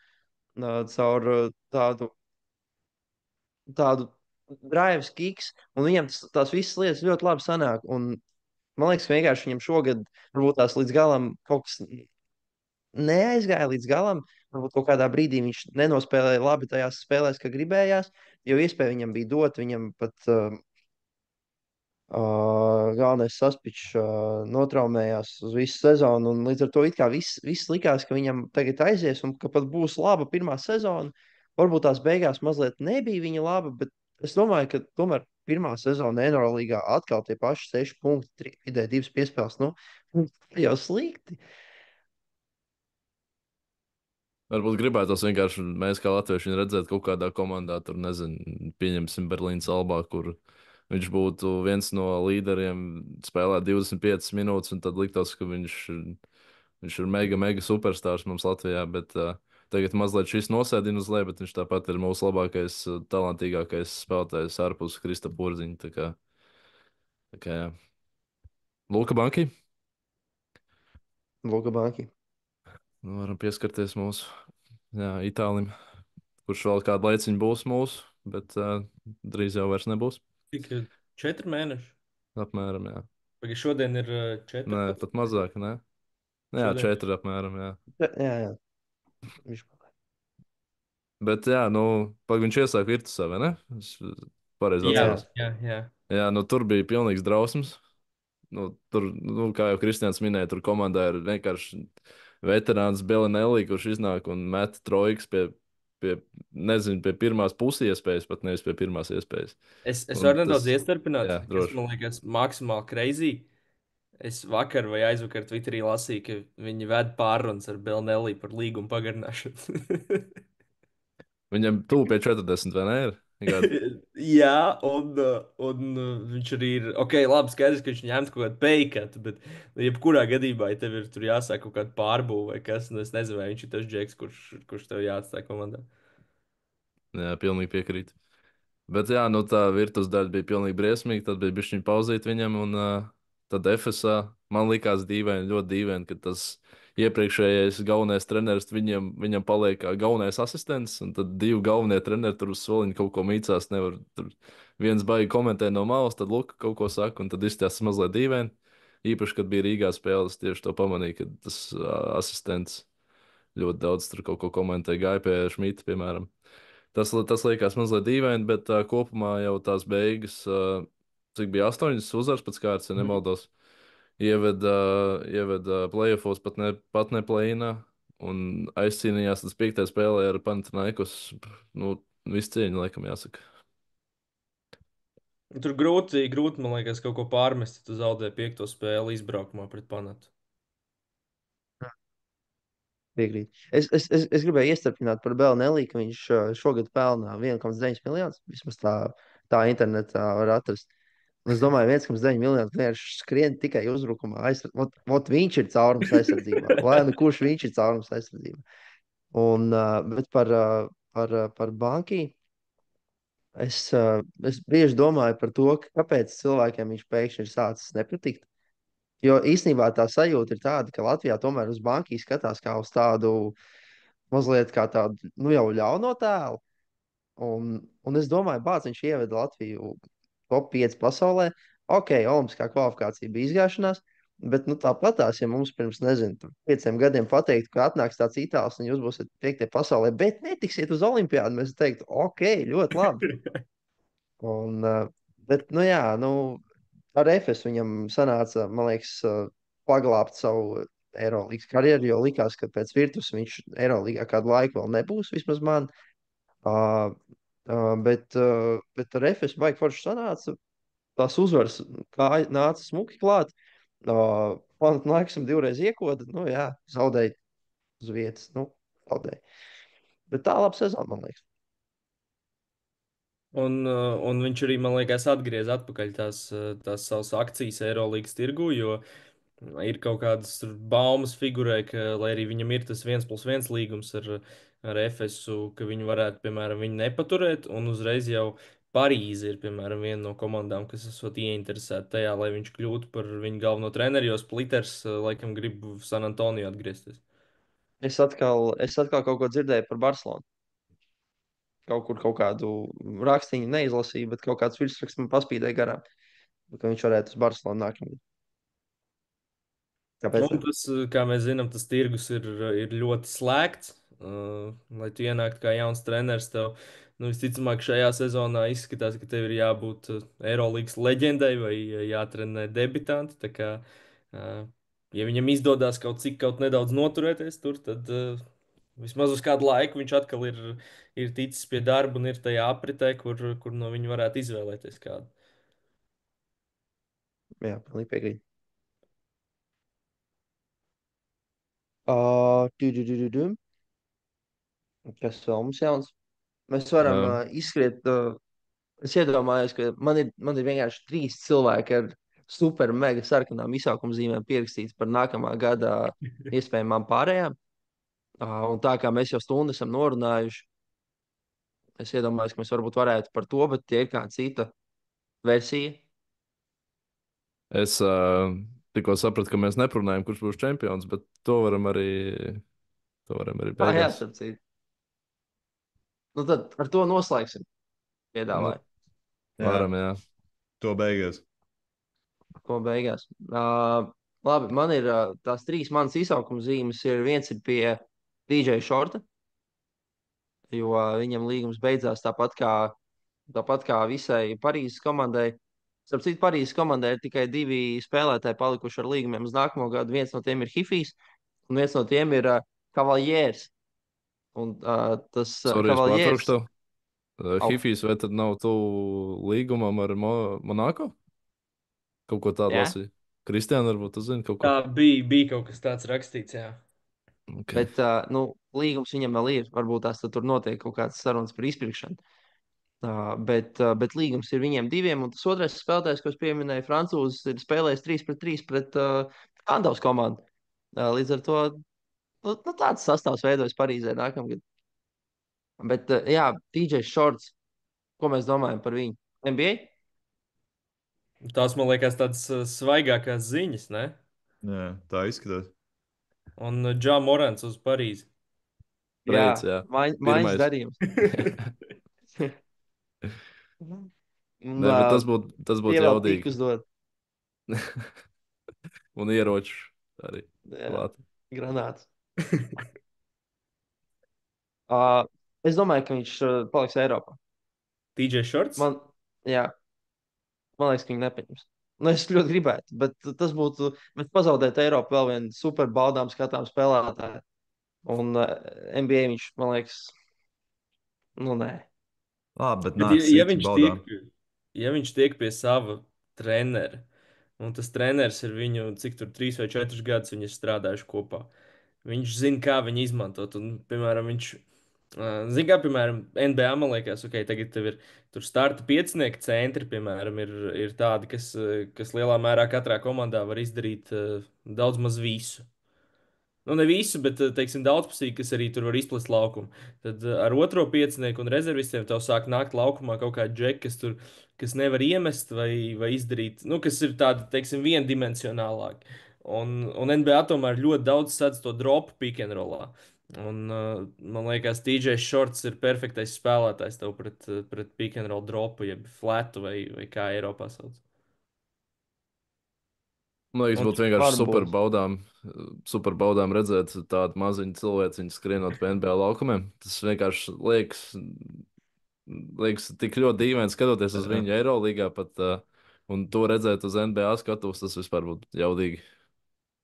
tādu drive kiks, un viņam tās visas lietas ļoti labi sanāk. Un man liekas, ka vienkārši viņam šogad varbūt tās līdz galam kaut kas neaizgāja līdz galam. Varbūt kaut kādā brīdī viņš nenospēlēja labi tajās spēlēs, kā gribējās, jo iespēja viņam bija dot, viņam pat galvenais saspičs notraumējās uz visu sezonu. Līdz ar to it kā viss likās, ka viņam tagad aizies un ka pat būs laba pirmā sezona. Varbūt tās beigās mazliet nebija viņa laba, bet es domāju, ka tomēr pirmā sezona Eirolandā atkal tie paši 6 punkti, vidēji 2 piespēles. Nu, jau slikti. Varbūt gribētos vienkārši mēs, kā latvieši, viņu redzēt kaut kādā komandā, tur nezinu, pieņemsim Berlīnas Albā, kur viņš būtu viens no līderiem, spēlē 25 minūtes, un tad liktos, ka viņš ir mega, mega superstarps mums Latvijā. Bet tagad mazliet šis nosēdina uz leju, bet viņš tāpat ir mūsu labākais, talantīgākais spēlētājs ārpus Krista Porziņa. Tā kā jā. Luka Banki. Luka Banki. Nu, varam pieskarties mūsu Itālim, kurš vēl kādu laiciņu būs mūsu, bet drīz jau vairs nebūs. Tik 4 mēneši. Apmēram, jā. Pagaid, šodien ir 4. Nē, pat mazāk, ne? Jā, Šodien. 4 apmēram, jā. Jā. Viņš... Bet, jā, nu, viņš iesāka Virtusā, vai ne? Es pareizi Jā, atceros. jā. Jā, nu, tur bija pilnīgs drausmas. Nu, tur, nu, kā jau Kristians minēja, tur komandā ir vienkārši veterāns Belinelli, kurš iznāk un met trojkas nezinu, pie pirmās pusiespējas, pat nevis pie pirmās iespējas. Es Un varu nedaudz tas- iestarpināt, Jā, kas droši. man liekas maksimāli crazy. Es vakar vai aizvakar Twitterī lasīju, ka viņi ved pārunas ar Belnelli par līgumu pagarināšanu. Viņam tuvu pie 40, vai ne? Jā, un viņš arī ir. Ok, labi, skaidrs, ka viņš ņemtu kaut kādu peikatu, bet jebkurā gadījumā, ja tev ir tur jāsāk kaut kāda pārbūve vai kas, nu es nezinu, vai viņš ir tas džeks, kurš tev jāatstāj komandā. Jā, pilnīgi piekrītu. Bet jā, nu tā virtuves daļa bija pilnīgi briesmīga. Tad bija bišķiņa pauzīt viņam, un tad FSA man likās dīvaini, ļoti dīvaini, ka tas iepriekšējais galvenais treneris viņam paliek kā galvenais asistents, un tad divi galvenie treneri tur uz soliņa kaut ko mīcās. Nevar, tur viens baigi komentē no malas, tad Luka kaut ko saka, un tad izskatās mazliet dīvaini. Īpaši, kad bija Rīgā spēles, tieši to pamanīju, ka tas asistents ļoti daudz tur kaut ko komentēja, gāja pie Šmita, piemēram. Tas liekas mazliet dīvaini, bet kopumā jau tās beigas, cik bija 8 uzvaras pēc kārtas, ja nemaldos. ieveda playoffs, pat ne play-inā, un aizcīnījās tas 5. spēlē ar Panathinaikos. Nu, viss cieņa, laikam, jāsaka. Tur grūti, man liekas, kaut ko pārmest, ja tu zaudē 5. spēli izbraukumā pret Panatu. Piekrīt. Es gribēju iestarpināt par Belnelī, ka viņš šogad pelnā 1,9 miljonus. Vismaz tā internetā var atrast. Un es domāju, 1,9 miljonus vienkārši skrien tikai uzbrukumā. Ot viņš ir caurums aizsardzībā. Lai nu kurš viņš ir caurums aizsardzībā. Bet par banki es bieži domāju par to, kāpēc cilvēkiem viņš pēkšņi ir sācis nepatikt. Jo īsnībā tā sajūta ir tāda, ka Latvijā tomēr uz banku skatās kā uz tādu mazliet kā tādu nu, jau ļauno tēlu. Un es domāju, Bācis viņš ieveda Latviju top 5 pasaulē. Ok, olimpiskā kvalifikācija bija izgāšanās, bet nu, tāpatās, ja mums pirms, nezinu, 5 gadiem pateiktu, ka atnāks tāds itālis un jūs būsiet 5. pasaulē, bet netiksiet uz olimpiādu, mēs teiktu, ok, ļoti labi. Bet, nu jā, nu, ar EFES viņam sanāca, man liekas, paglābt savu Eirolandes karjeru, jo likās, ka pēc virtuves viņš Eirolandā kādu laiku vēl nebūs, vismaz man. Uh, bet ar EFES baigi forši sanāca. Tās uzvaras nāca smuki klāt. Panathinaikosam divreiz iekoda, nu jā, zaudēja uz vietas. Nu, zaudēja. Bet tā laba sezona, man liekas. Un viņš arī, man liekas, atgriez atpakaļ tās savas akcijas Eirolandes tirgu, jo ir kaut kādas baumas figurē, ka, lai arī viņam ir tas 1+1 līgums ar Efesu, ka viņi varētu, piemēram, viņu nepaturēt, un uzreiz jau Parīze ir, piemēram, viena no komandām, kas esot ieinteresēta tajā, lai viņš kļūtu par viņu galveno treneru, jo Splitters, laikam, grib San Antonio atgriezties. Es atkal kaut ko dzirdēju par Barcelonu. Kaut kādu rakstīnu neizlasīju, bet kaut kāds virsraksts man paspīdēja garām, ka viņš varētu uz Barcelonu nākamgad. Kāpēc Un ne? tas, kā mēs zinām, tas tirgus ir ļoti slēgts. Lai tu ienāktu kā jauns treneris, tev visticamāk šajā sezonā izskatās, ka tev ir jābūt Eirolandes leģendai vai jātrenē debitanti. Tā kā, ja viņam izdodas kaut nedaudz noturēties tur, tad vismaz uz kādu laiku viņš atkal ir ticis pie darba un ir tajā apritē, kur no viņa varētu izvēlēties kādu. Jā, pilnīgi piekrīt. Du, du, du, du, du. Kas vēl mums jauns? Mēs varam Uh, izskriet. Es iedomājos, ka man ir vienkārši 3 cilvēki ar super mega sarkanām izsaukuma zīmēm pierakstīts par nākamā gada iespējamām pārējām. Un tā kā mēs jau stundu esam norunājuši, es iedomājos, ka mēs varbūt varētu par to, bet tie ir kāda cita versija. es tikko sapratu, ka mēs neprunājam, kurš būs čempions, bet to varam arī Jā, beigās. starp citu. Nu tad ar to noslēgsim. Nu, Piedāvāju. Jā, varam, jā. to beigās. Ko beigās. Labi, man ir tās 3 manas izsaukuma zīmes. Viens ir pie DJ Shorta, jo viņam līgums beidzās tāpat kā visai Parīzes komandai. Starp citu, Parīzes komandai ir tikai 2 spēlētāji palikuši ar līgumiem uz nākamo gadu. Viens no tiem ir Hifijs, un viens no tiem ir Kavaljērs. Un tas Sorry, es pārtraukšu Kavaljērs. tev. Hifijs, vai tad nav tuvu līgumam ar Monako? Kaut ko tādu Jā, lasīju. Kristiāna, varbūt tu zini kaut ko. Tā bija kaut kas tāds rakstīts, jā. Okay. bet līgums viņam vēl ir. Varbūt tās tur notiek kaut kādas sarunas par izpirkšanu. Bet līgums ir viņiem diviem. Un tas otrais spēlētājs, ko es pieminēju, Francūzis, ir spēlējis 3-3 pret Andavas komandu. Līdz ar to tāds sastāvs veidojas Parīzē nākamgad. Bet jā, DJ Shorts, ko mēs domājam par viņu? NBA? Tās, man liekas, tādas svaigākās ziņas, ne? Jā, tā izskatās. Un Džā Morants uz Parīzi. Jā, Reids, jā. maiņas Pirmais. darījums. Un, Nē, bet tas būtu Tie vēl jaudīgi. tikus dod. Un ieroči arī Jā, klāt. granāts. Es domāju, ka viņš paliks Eiropā. DJ Shorts? Jā, man liekas, ka viņi nepaņems. Nu, es ļoti gribētu, bet tas būtu. Mēs pazaudētu Eiropu vēl vienu super baudām, skatām spēlētāju. Un NBA viņš, man liekas, nu nē. Labi, bet Bet, nāc, cik baudām. ja viņš tiek pie sava trenera, un tas treneris ir viņu, cik tur 3 vai 4 gadus viņi ir strādājuši kopā, viņš zina, kā viņu izmantot. Un, piemēram, viņš zina, kā, piemēram, NBA man liekas, ok, tagad tev ir tur starta piecinieki centri, piemēram, ir tādi, kas lielā mērā katrā komandā var izdarīt daudz maz visu. Nu, ne visu, bet, teiksim, daudzpusīgi, kas arī tur var izplest laukumu. Tad ar otro piecinieku un rezervistiem tev sāk nākt laukumā kaut kādi džeki, kas nevar iemest vai izdarīt, nu, kas ir tādi, teiksim, viendimensionālāki. Un NBA tomēr ļoti daudz sadz to dropu pick and rollā. Un, man liekas, TJ Shorts ir perfektais spēlētājs tev pret pick and roll dropu, jeb flatu vai kā Eiropā sauc. Man liekas, Un, būtu vienkārši Varbūt. super baudām redzēt tādu maziņu cilvēku skrienot pa NBA laukumiem. Tas vienkārši liekas tik ļoti dīvaini skatoties uz Jā. viņu Eirolīgā pat. Un to redzēt uz NBA skatuves, tas vispār būtu jaudīgi.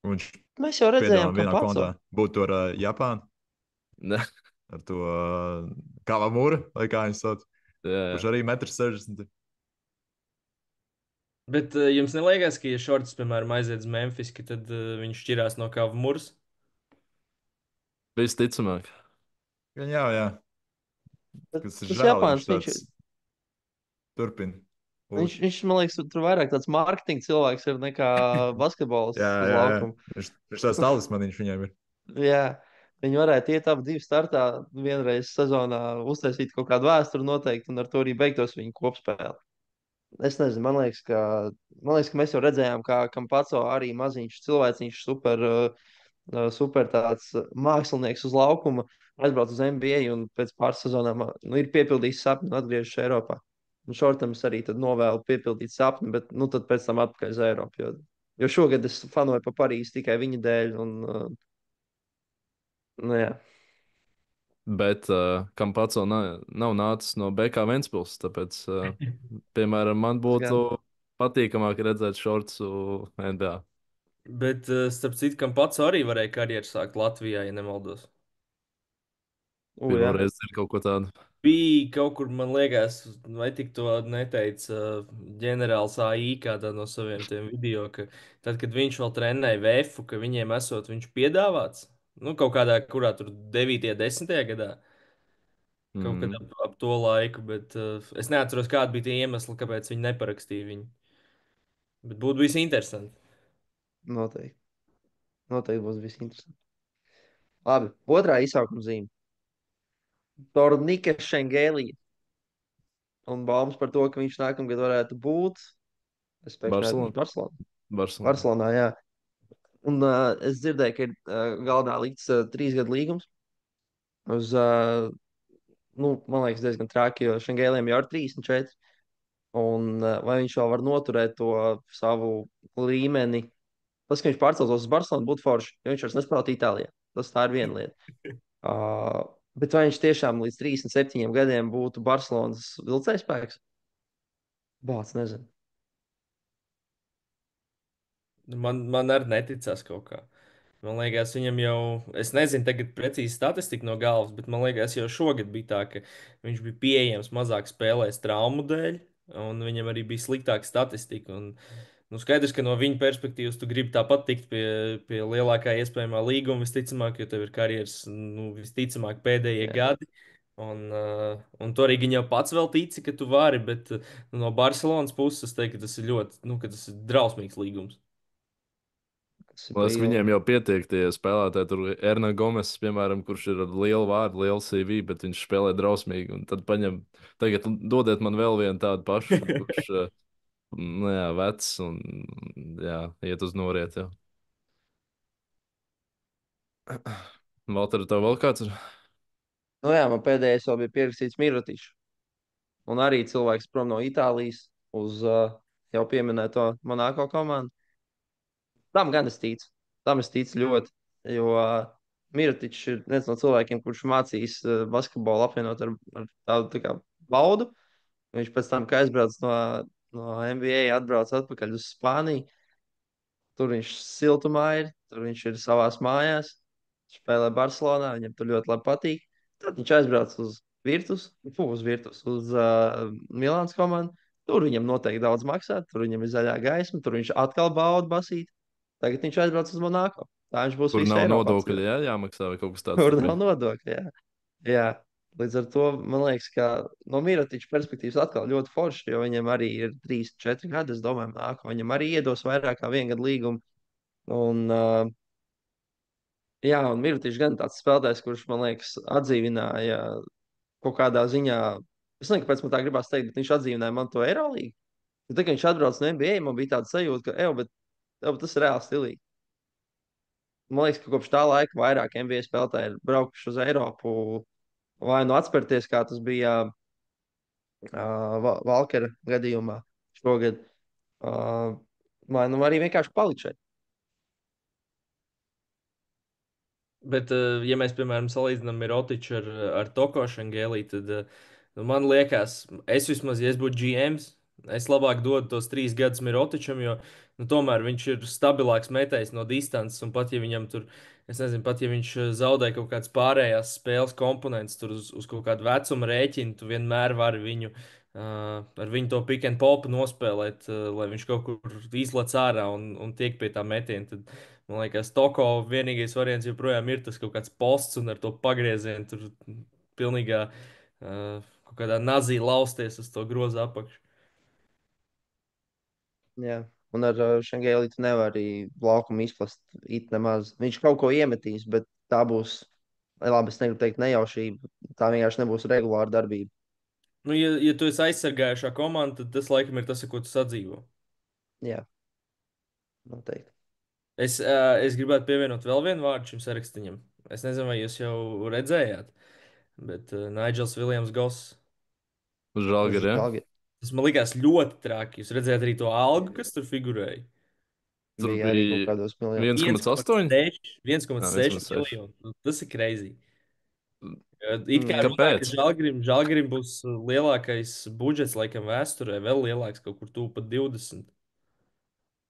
Un viņš Mēs jau redzējām, piedāvā ka vienā pats. komandā būt tur Japānu Ne, ar to Kavamura, vai kā viņš sauc, jā, kurš jā. arī 1,60 m. Bet jums neliekas, ka, ja Šorts, piemēram, aiziet uz Memphis, tad viņš šķirās no Kava Mūras? Visticamāk. Jā, jā, Bet kas ir tas žēl, ja viņš Japāns, tāds turpina. viņš, man liekas, tur vairāk tāds mārketinga cilvēks ir nekā basketbols Jā, uz jā, jā. laukuma. Viņš tāds talismaniņš viņam ir. Jā, viņi varētu iet abi divi startā vienreiz sezonā, uztaisīt kaut kādu vēsturi noteikti, un ar to arī beigtos viņa kopspēle. Es nezinu, man liekas, ka mēs jau redzējām, kā Kampaco arī maziņš cilvēciņš, super tāds mākslinieks uz laukuma, aizbrauc uz NBA un pēc pāris sezonām nu, ir piepildījis sapni un atgriežas Eiropā. Un Šortam es arī tad novēlu piepildīt sapni, bet nu, tad pēc tam atpakaļ uz Eiropu. Jo šogad es fanoju pa Parīzi tikai viņa dēļ. Un, nu, jā. Bet Kampaco nav nācis no BK Ventspils. Tāpēc, piemēram, man būtu Gan. patīkamāk redzēt šortu NBA. Bet, starp citu, kam pats arī varēja karjeru sākt Latvijā, ja nemaldos. Pirmo Jā. reizi ir kaut ko tādu. Bija kaut kur, man liekas, vai tik to neteica ģenerālis AI kādā no saviem tiem video, ka tad, kad viņš vēl trenēja VF, ka viņiem esot viņš piedāvāts, nu, kaut kādā, kurā tur 9. 10. gadā, kaut kad Mm. ap to laiku, bet es neatceros, kādi bija tie iemesli, kāpēc viņi neparakstīja viņu. Bet būtu bijis interesanti. Noteikti. Noteikti būs viss interesanti. Labi, otrā izsaukuma zīme. Tornike Šengēlija. Un baumas par to, ka viņš nākamgad varētu būt. Es pēkšņi Barcelona. aizmirsu Barcelonu. Barcelona. Barcelonā, jā. Un es dzirdēju, ka ir galdā likts 3 gadu līgums. Uz, nu, man liekas, diezgan traki, jo Šengēliem jau ir 34. Un vai viņš vēl var noturēt to savu līmeni? Tas, ka viņš pārceltos uz Barcelonu, būtu forši, jo viņš vairs nespēlētu Itālijā. Tas tā ir viena lieta. Bet vai viņš tiešām līdz 37 gadiem būtu Barcelonas vilcējspēks? Bācis nezinu. Man arī neticās kaut kā. Man liekas, viņam jau, es nezinu, tagad precīzi statistiku no galvas, bet man liekas, jau šogad bija tā, ka viņš bija pieejams mazāk spēlēs traumu dēļ, un viņam arī bija sliktāka statistika. Un, nu, skaidrs, ka no viņa perspektīvas tu gribi tāpat tikt pie lielākā iespējamā līguma, visticamāk, jo tev ir karjeras, nu, visticamāk, pēdējie Jā, gadi. Un to arī viņa jau pats vēl tici, ka tu vari, bet no Barcelonas puses es teiktu, ka tas ir ļoti, nu, ka tas ir drausmīgs līgums. tas ir Man pa liekas, ka ilgi. viņiem jau pietiek tie spēlētāji. Tur ir Erna Gomes, piemēram, kurš ir ar lielu vārdu, lielu CV, bet viņš spēlē drausmīgi. Un tad tagad dodiet man vēl vienu tādu pašu, kurš nu, jā, vecs un jā, iet uz noriet. Jau. Valter, tev vēl kāds ir? Nu, jā, man pēdējais vēl bija pierakstīts Mirotičs. Un arī cilvēks prom no Itālijas uz jau pieminēto Monako komandu. Tam gan es ticu. Tam es ticu ļoti. Jo Mirotičs ir viens no cilvēkiem, kurš mācīs basketbolu apvienot ar tādu tā kā baudu. Viņš pēc tam, kad aizbrauc no no NBA atbrauc atpakaļ uz Spāniju. Tur viņš siltumā ir, tur viņš ir savās mājās, spēlē Barcelonā, viņam tur ļoti labi patīk. Tad viņš aizbrauc uz Milānas komandu. Tur viņam noteikti daudz maksā, tur viņam ir zaļā gaisma, tur viņš atkal bauda basīt. Tagad viņš aizbrauc uz Monako. Tā viņš būs Kur visu nav Eiropā. nodokļi, jāmaksā vai kaut kas tāds. Tur nav nodokļi. Jā. Jā. Līdz ar to man liekas, ka no Mirotiča perspektīvas atkal ļoti forši, jo viņam arī ir 3, 4 gadi. Es domāju, ka viņam arī iedos vairāk kā 1 gadu līgumu. Un, jā, un Mirotičs gan tāds spēlētājs, kurš man liekas atdzīvināja kaut kādā ziņā. Es nezinu, kāpēc man tā gribās teikt, bet viņš atdzīvināja man to Eirolīgu. Tad, kad viņš atbrauca no NBA, man bija tāda sajūta, ka, bet tas ir reāli stilīgi. Man liekas, ka kopš tā laika vairāk NBA spēlētāji ir braukuši uz Eiropu, vai nu atspērties, kā tas bija Valkera gadījumā šogad, uh, vai nu arī vienkārši palikt šeit. Bet, ja mēs, piemēram, salīdzinām Mirotiču ar Toko Šangēlī, tad nu, man liekas, es vismaz, ja es būtu GMs, es labāk dodu tos 3 gadus Mirotičam, jo nu, tomēr viņš ir stabilāks metējs no distances. Un pat ja viņam tur, es nezinu, pat ja viņš zaudē kaut kādas pārējās spēles komponentes tur uz kaut kādu vecumu rēķinu, tu vienmēr vari viņu. Ar viņu to pick and pop nospēlēt, lai viņš kaut kur izlaiž ārā un tiek pie tā metiena. Tad, man liekas, Toko vienīgais variants joprojām ir tas kaut kāds posts un ar to pagriezienu tur pilnīgā kaut kādā nazī lausties uz to grozu apakšu. Jā. Un ar Šangēlī tu nevari laukumu izplast it nemaz. Viņš kaut ko iemetīs, bet tā būs, labi, es negribu teikt nejaušība. Tā vienkārši nebūs regulāra darbība. Nu, ja tu esi aizsargājušā komanda, tad tas laikam ir tas, ar ko tu sadzīvo. Jā, noteikti. Es gribētu pievienot vēl vienu vārdu šim sarakstam. Es nezinu, vai jūs jau redzējāt, bet Naidžels Viljams Goss. Uz Uz Žalgiri, ja? Žalgiris Tas man likās ļoti traki. Jūs redzējāt arī to algu, kas tur figurēja. Tur bija arī kaut bija kādos miljonos. 1,8. 1,6 1,6. miljonu. Tas ir crazy. It kā runā, ka Kāpēc? Žalgirim būs lielākais budžets, laikam, vēsturē, vēl lielāks, kaut kur tuvu pat 20.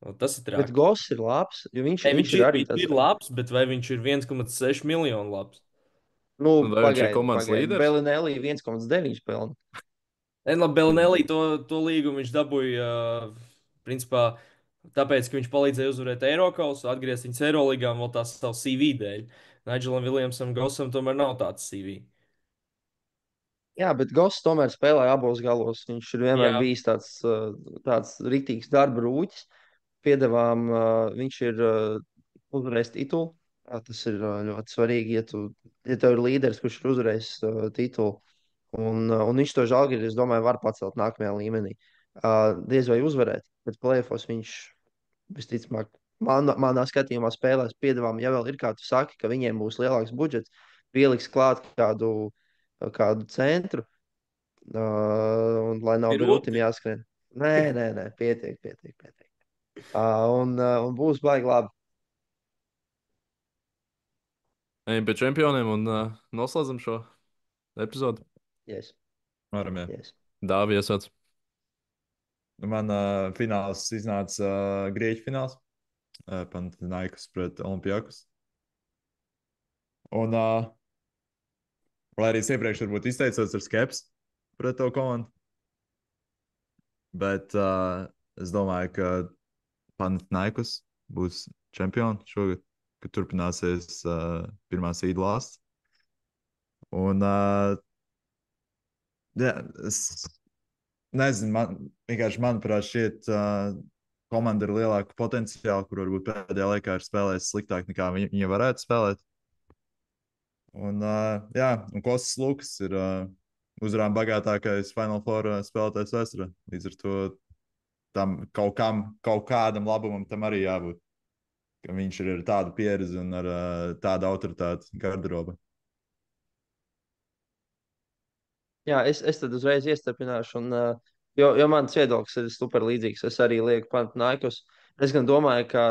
Nu, tas ir Bet traki. Goss ir labs, jo viņš, Ne, viņš ir arī viņš tas. ir labs, bet vai viņš ir 1,6 miljonu labs? Nu, Vai viņš ir komandas līderis? Belinelli 1,9 pelna. Labi, Belinelli to līgumu viņš dabūja, principā, tāpēc, ka viņš palīdzēja uzvarēt Eiropas, atgriezties viņas Eirolandā un vēl tās savu CV dēļ. Naidželam Viljamsam Gossam tomēr nav tāds CV. Jā, bet Goss tomēr spēlēja abos galos. Viņš ir vienmēr Jā, bijis tāds ritīgs darba rūķis. Piedevām, viņš ir uzvarējis titulu. Tas ir ļoti svarīgi, ja tev ir līderis, kurš ir uzvarējis titulu. Un viņš to Žalgiri, es domāju, var pacelt nākamajā līmenī. Diez vai uzvarēt, bet plēfos viņš visticamāk, manā skatījumā spēlēs piedevām, ja vēl ir kā tu saki, ka viņiem būs lielāks budžets, pieliks klāt kādu centru, un lai nav ir grūti rūti. jāskrien. Nē, pietiek. Un būs baigi labi. Ejam pie čempioniem un noslēdzam šo epizodu. Yes, Varam, jā. yes. Dāvijas atsauc. Man fināls iznāca Grieķu fināls. Panathinaikos pret Olimpijakus. Un, lai arī es iepriekš varbūt izteicos ar skepsi pret to komandu, bet es domāju, ka Panathinaikos būs čempioni šogad, kad turpināsies pirmā sīda lāsts. Un, jā, es nezinu, manuprāt, šķiet, komanda ir lielāka potenciāla, kur varbūt pēdējā laikā ir spēlējis sliktāk nekā viņa varētu spēlēt. Un, jā, un Kostas Lukas ir uzvarām bagātākais Final Four spēlētājs vēsturē. Līdz ar to tam kaut kādam labumam tam arī jābūt. Ka viņš ir ar tādu pieredzi un ar tādu autoritāti garderoba. Jā, es tad uzreiz iestarpināšu, jo mans viedoklis ir super līdzīgs. Es arī lieku Panathinaikos. Es gan domāju, ka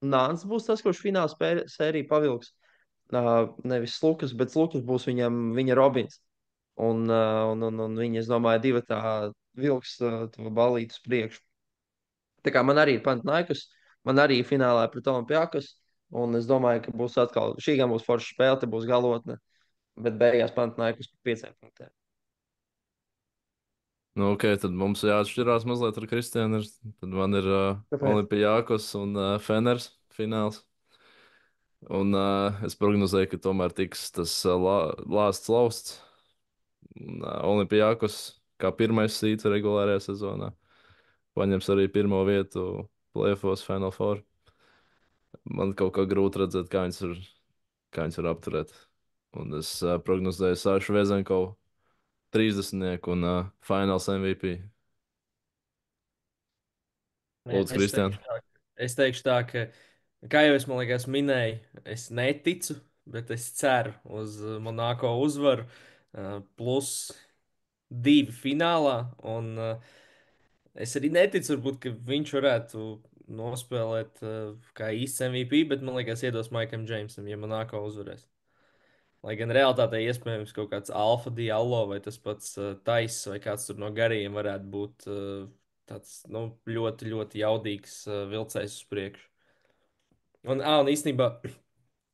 Nāns būs tas, kurš fināla sēriju pavilks. Nevis Lukas, bet Lukas būs viņa Robins. Un viņi, es domāju, divi tā vilks to balīti uz priekšu. Tā kā man arī ir Panathinaikos, man arī finālā pret Olimpijakos, un es domāju, ka būs atkal, šī gan būs forša spēle, te būs galotne, bet beigās Panathinaikos par 5 punktiem. Nu, ok, tad mums jāatšķirās mazliet ar Kristiānu. Tad man ir Kāpēc? Olimpijakos un Feners fināls. Un es prognozēju, ka tomēr tiks tas lāsts lausts. Un Olimpijakos kā pirmais sīts regulārajā sezonā. Paņems arī pirmo vietu playoffs, Final Four. Man kaut kā grūti redzēt, kā viņas var apturēt. Un es prognozēju Sāšu Vezenkovu 30 un Fināls MVP. Lūdzu, Es Kristiāna. teikšu tā, es teikšu tā, ka, kā jau es man liekas minēju, es neticu, bet es ceru uz Monako uzvaru +2 finālā. Un es arī neticu, varbūt, ka viņš varētu nospēlēt kā īsts MVP, bet man liekas, iedos Maikam Džeimsam, ja Monako uzvarēs. Lai gan realitātē iespējams kaut kāds Alfa Diallo vai tas pats Tais vai kāds tur no gariem varētu būt tāds nu, ļoti, ļoti jaudīgs vilcējs uz priekšu. Un īstenībā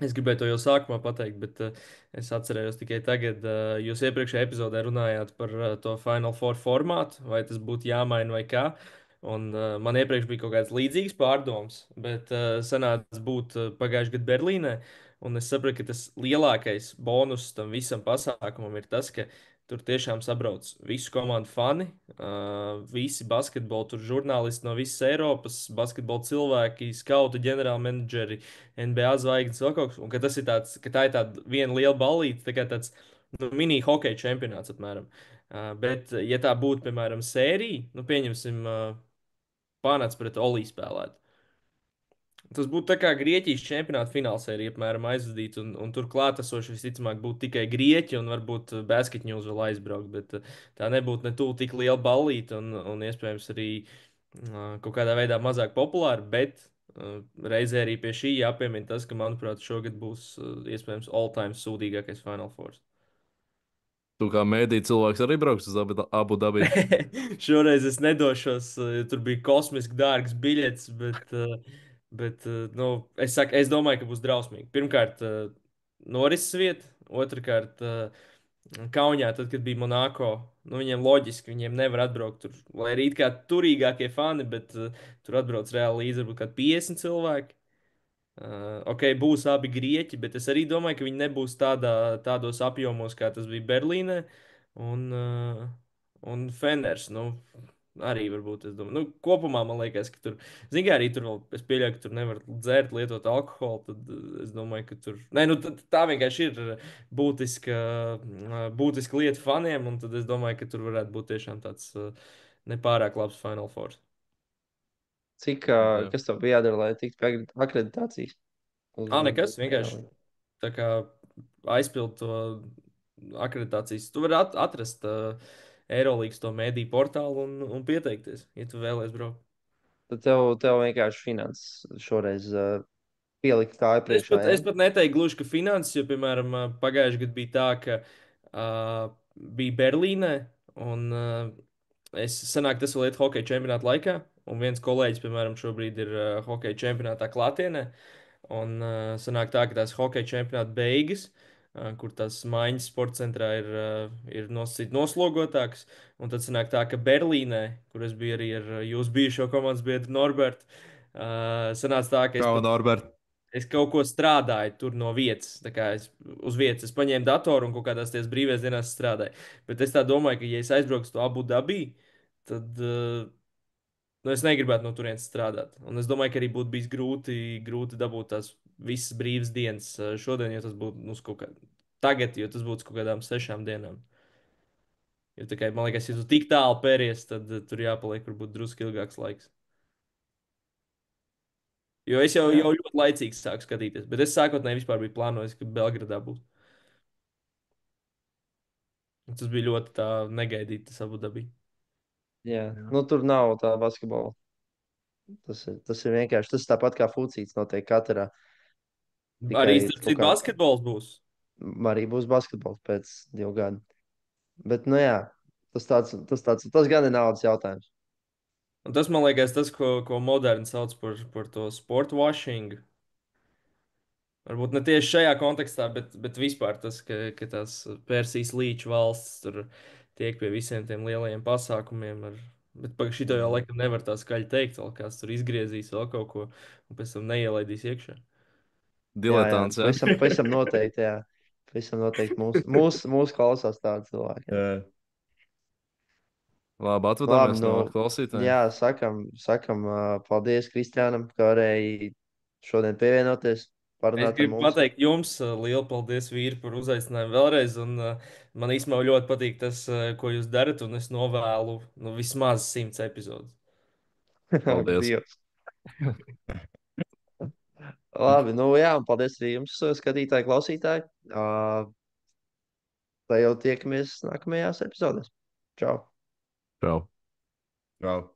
es gribēju to jau sākumā pateikt, bet es atcerējos tikai tagad. Jūs iepriekšējā epizodē runājāt par to Final Four formātu, vai tas būtu jāmaina vai kā. Un, man iepriekš bija kaut kāds līdzīgs pārdoms, bet sanāca būt pagājušajā gadā Berlīnē. Un es sapratu, ka tas lielākais bonus tam visam pasākumam ir tas, ka tur tiešām sabrauc visu komandu fani, visi basketbolu tur žurnālisti no visas Eiropas, basketbolu cilvēki, skauti, ģenerālmenedžeri, NBA zvaigznes vēl kaut kas. Un ka tas ir tāds, ka tā ir tāda viena liela ballīte, tā kā tāds nu, mini hokeja čempionāts apmēram. Bet, ja tā būtu, piemēram, sērija, nu, pieņemsim, Pānats pret Oliju spēlēt. Tas būtu tā kā Grieķijas čempionāta finālsērija, apmēram aizvadīta, un tur klātesoši visticamāk būtu tikai grieķi, un varbūt basketņūs vēl aizbraukt. Bet tā nebūtu ne tuvu tik liela ballīte, un iespējams arī kaut kādā veidā mazāk populāra. Bet reizē arī pie šī jāpiemina tas, ka, manuprāt, šogad būs iespējams all-time sūdīgākais Final Four. Tu kā mēdī cilvēks arī brauks uz Abu Dabiju. Šoreiz es nedošos, tur bija kosmiski dārgs biļets, bet nu, es domāju, ka būs drausmīgi. Pirmkārt, norises vieta, otrkārt, Kaunijā, tad, kad bija Monako, nu, viņiem loģiski, viņiem nevar atbraukt tur, lai arī it kā turīgākie fani, bet tur atbrauc reāli līdzi varbūt kādi 50 cilvēki. Ok, būs abi grieķi, bet es arī domāju, ka viņi nebūs tādos apjomos, kā tas bija Berlīnē. Un Fenders, nu, arī varbūt, es domāju, nu, kopumā man liekas, ka tur, zināmā mērā, arī tur vēl, es pieļauju, ka tur nevar dzert, lietot alkoholu, tad es domāju, ka tur, nē, nu, tā vienkārši ir būtiska lieta faniem, un tad es domāju, ka tur varētu būt tiešām tāds nepārāk labs Final Four. Cik, Okay. kas tev bija jādara, lai tiktu pie akreditācijas? Nekas, vienkārši tā kā aizpild to akreditācijas. Tu vari atrast Eirolandes to mediju portālu un pieteikties, ja tu vēlēsies braukt. Tad tev vienkārši finanses šoreiz pielikt kāju priekšā. Es pat neteiktu gluži, ka finanses, jo, piemēram, pagājušajā gadā bija tā, ka bija Berlīnē, un es sanāku, tas vēl iet hokeja čempionāta laikā, un viens kolēģis, piemēram, šobrīd ir hokeja čempionātā klātienē. Un sanāk tā, ka tās hokeja čempionāta beigas, kur tās maiņas sporta centrā ir noslogotākas. Un tad sanāk tā, ka Berlīnē, kur es biju arī ar jūsu bijušo komandas biedru Norbertu, sanāca tā, ka Kā Norbert? es kaut ko strādāju tur no vietas. Tā kā es uz vietas es paņēmu datoru un kaut kādās tajās brīvajās dienās strādāju. Bet es tā domāju, ka, ja es aizbraukšu to Abu Dabī, tad nu, es negribētu no turienes strādāt. Un es domāju, ka arī būtu bijis grūti dabūt tās visas brīvas dienas šodien, jo tas būtu nu, kaut kā tagad, jo tas būtu kaut kādām 6 dienām. Jo, kā, man liekas, ja tu tik tālu pēries, tad tur jāpaliek varbūt drusku ilgāks laiks. Jo es jau ļoti laicīgi sāku skatīties, bet es sākotnēji vispār biju plānojis, ka Belgradā būs. Un tas bija ļoti tā negaidīti, tas Abu Dabī. Jā, nu tur nav tā basketbola. Tas ir vienkārši tas tāpat kā fucīts notiek katrā. Arī Tikai starp kaut citu kā basketbols būs. arī būs basketbols pēc 2 gadiem. Bet, nu jā, Tas gan ir naudas jautājums. Un tas, man liekas, tas, ko moderni sauc par to sportu washing. Varbūt ne tieši šajā kontekstā, bet vispār tas, ka tās Persijas līča valsts tur tiek pie visiem tiem lielajiem pasākumiem. Bet pagaidām šito jau laikam nevar tā skaļi teikt, vēl kāds tur izgriezīs vēl kaut ko un pēc tam neielaidīs iekšā. Jā, Diletants, ja? pavisam noteikti, jā. Pavisam noteikti mūsu klausās tādi cilvēki. Jā. Jā. Labi, Labi, atvadāmies no klausītājiem. jā, sakam, paldies Kristiānam, ka varēja šodien pievienoties, Es parunāt ar gribu mums. pateikt jums lielu paldies, vīri, par uzaicinājumu vēlreiz. Un, man īstenībā ļoti patīk tas, ko jūs darat, un es novēlu vismaz 100 epizodus. Paldies. Dievs. Labi, jā, un paldies arī jums, skatītāji, klausītāji. Lai jau tiekamies nākamajās epizodēs. Čau! Čau. Čau.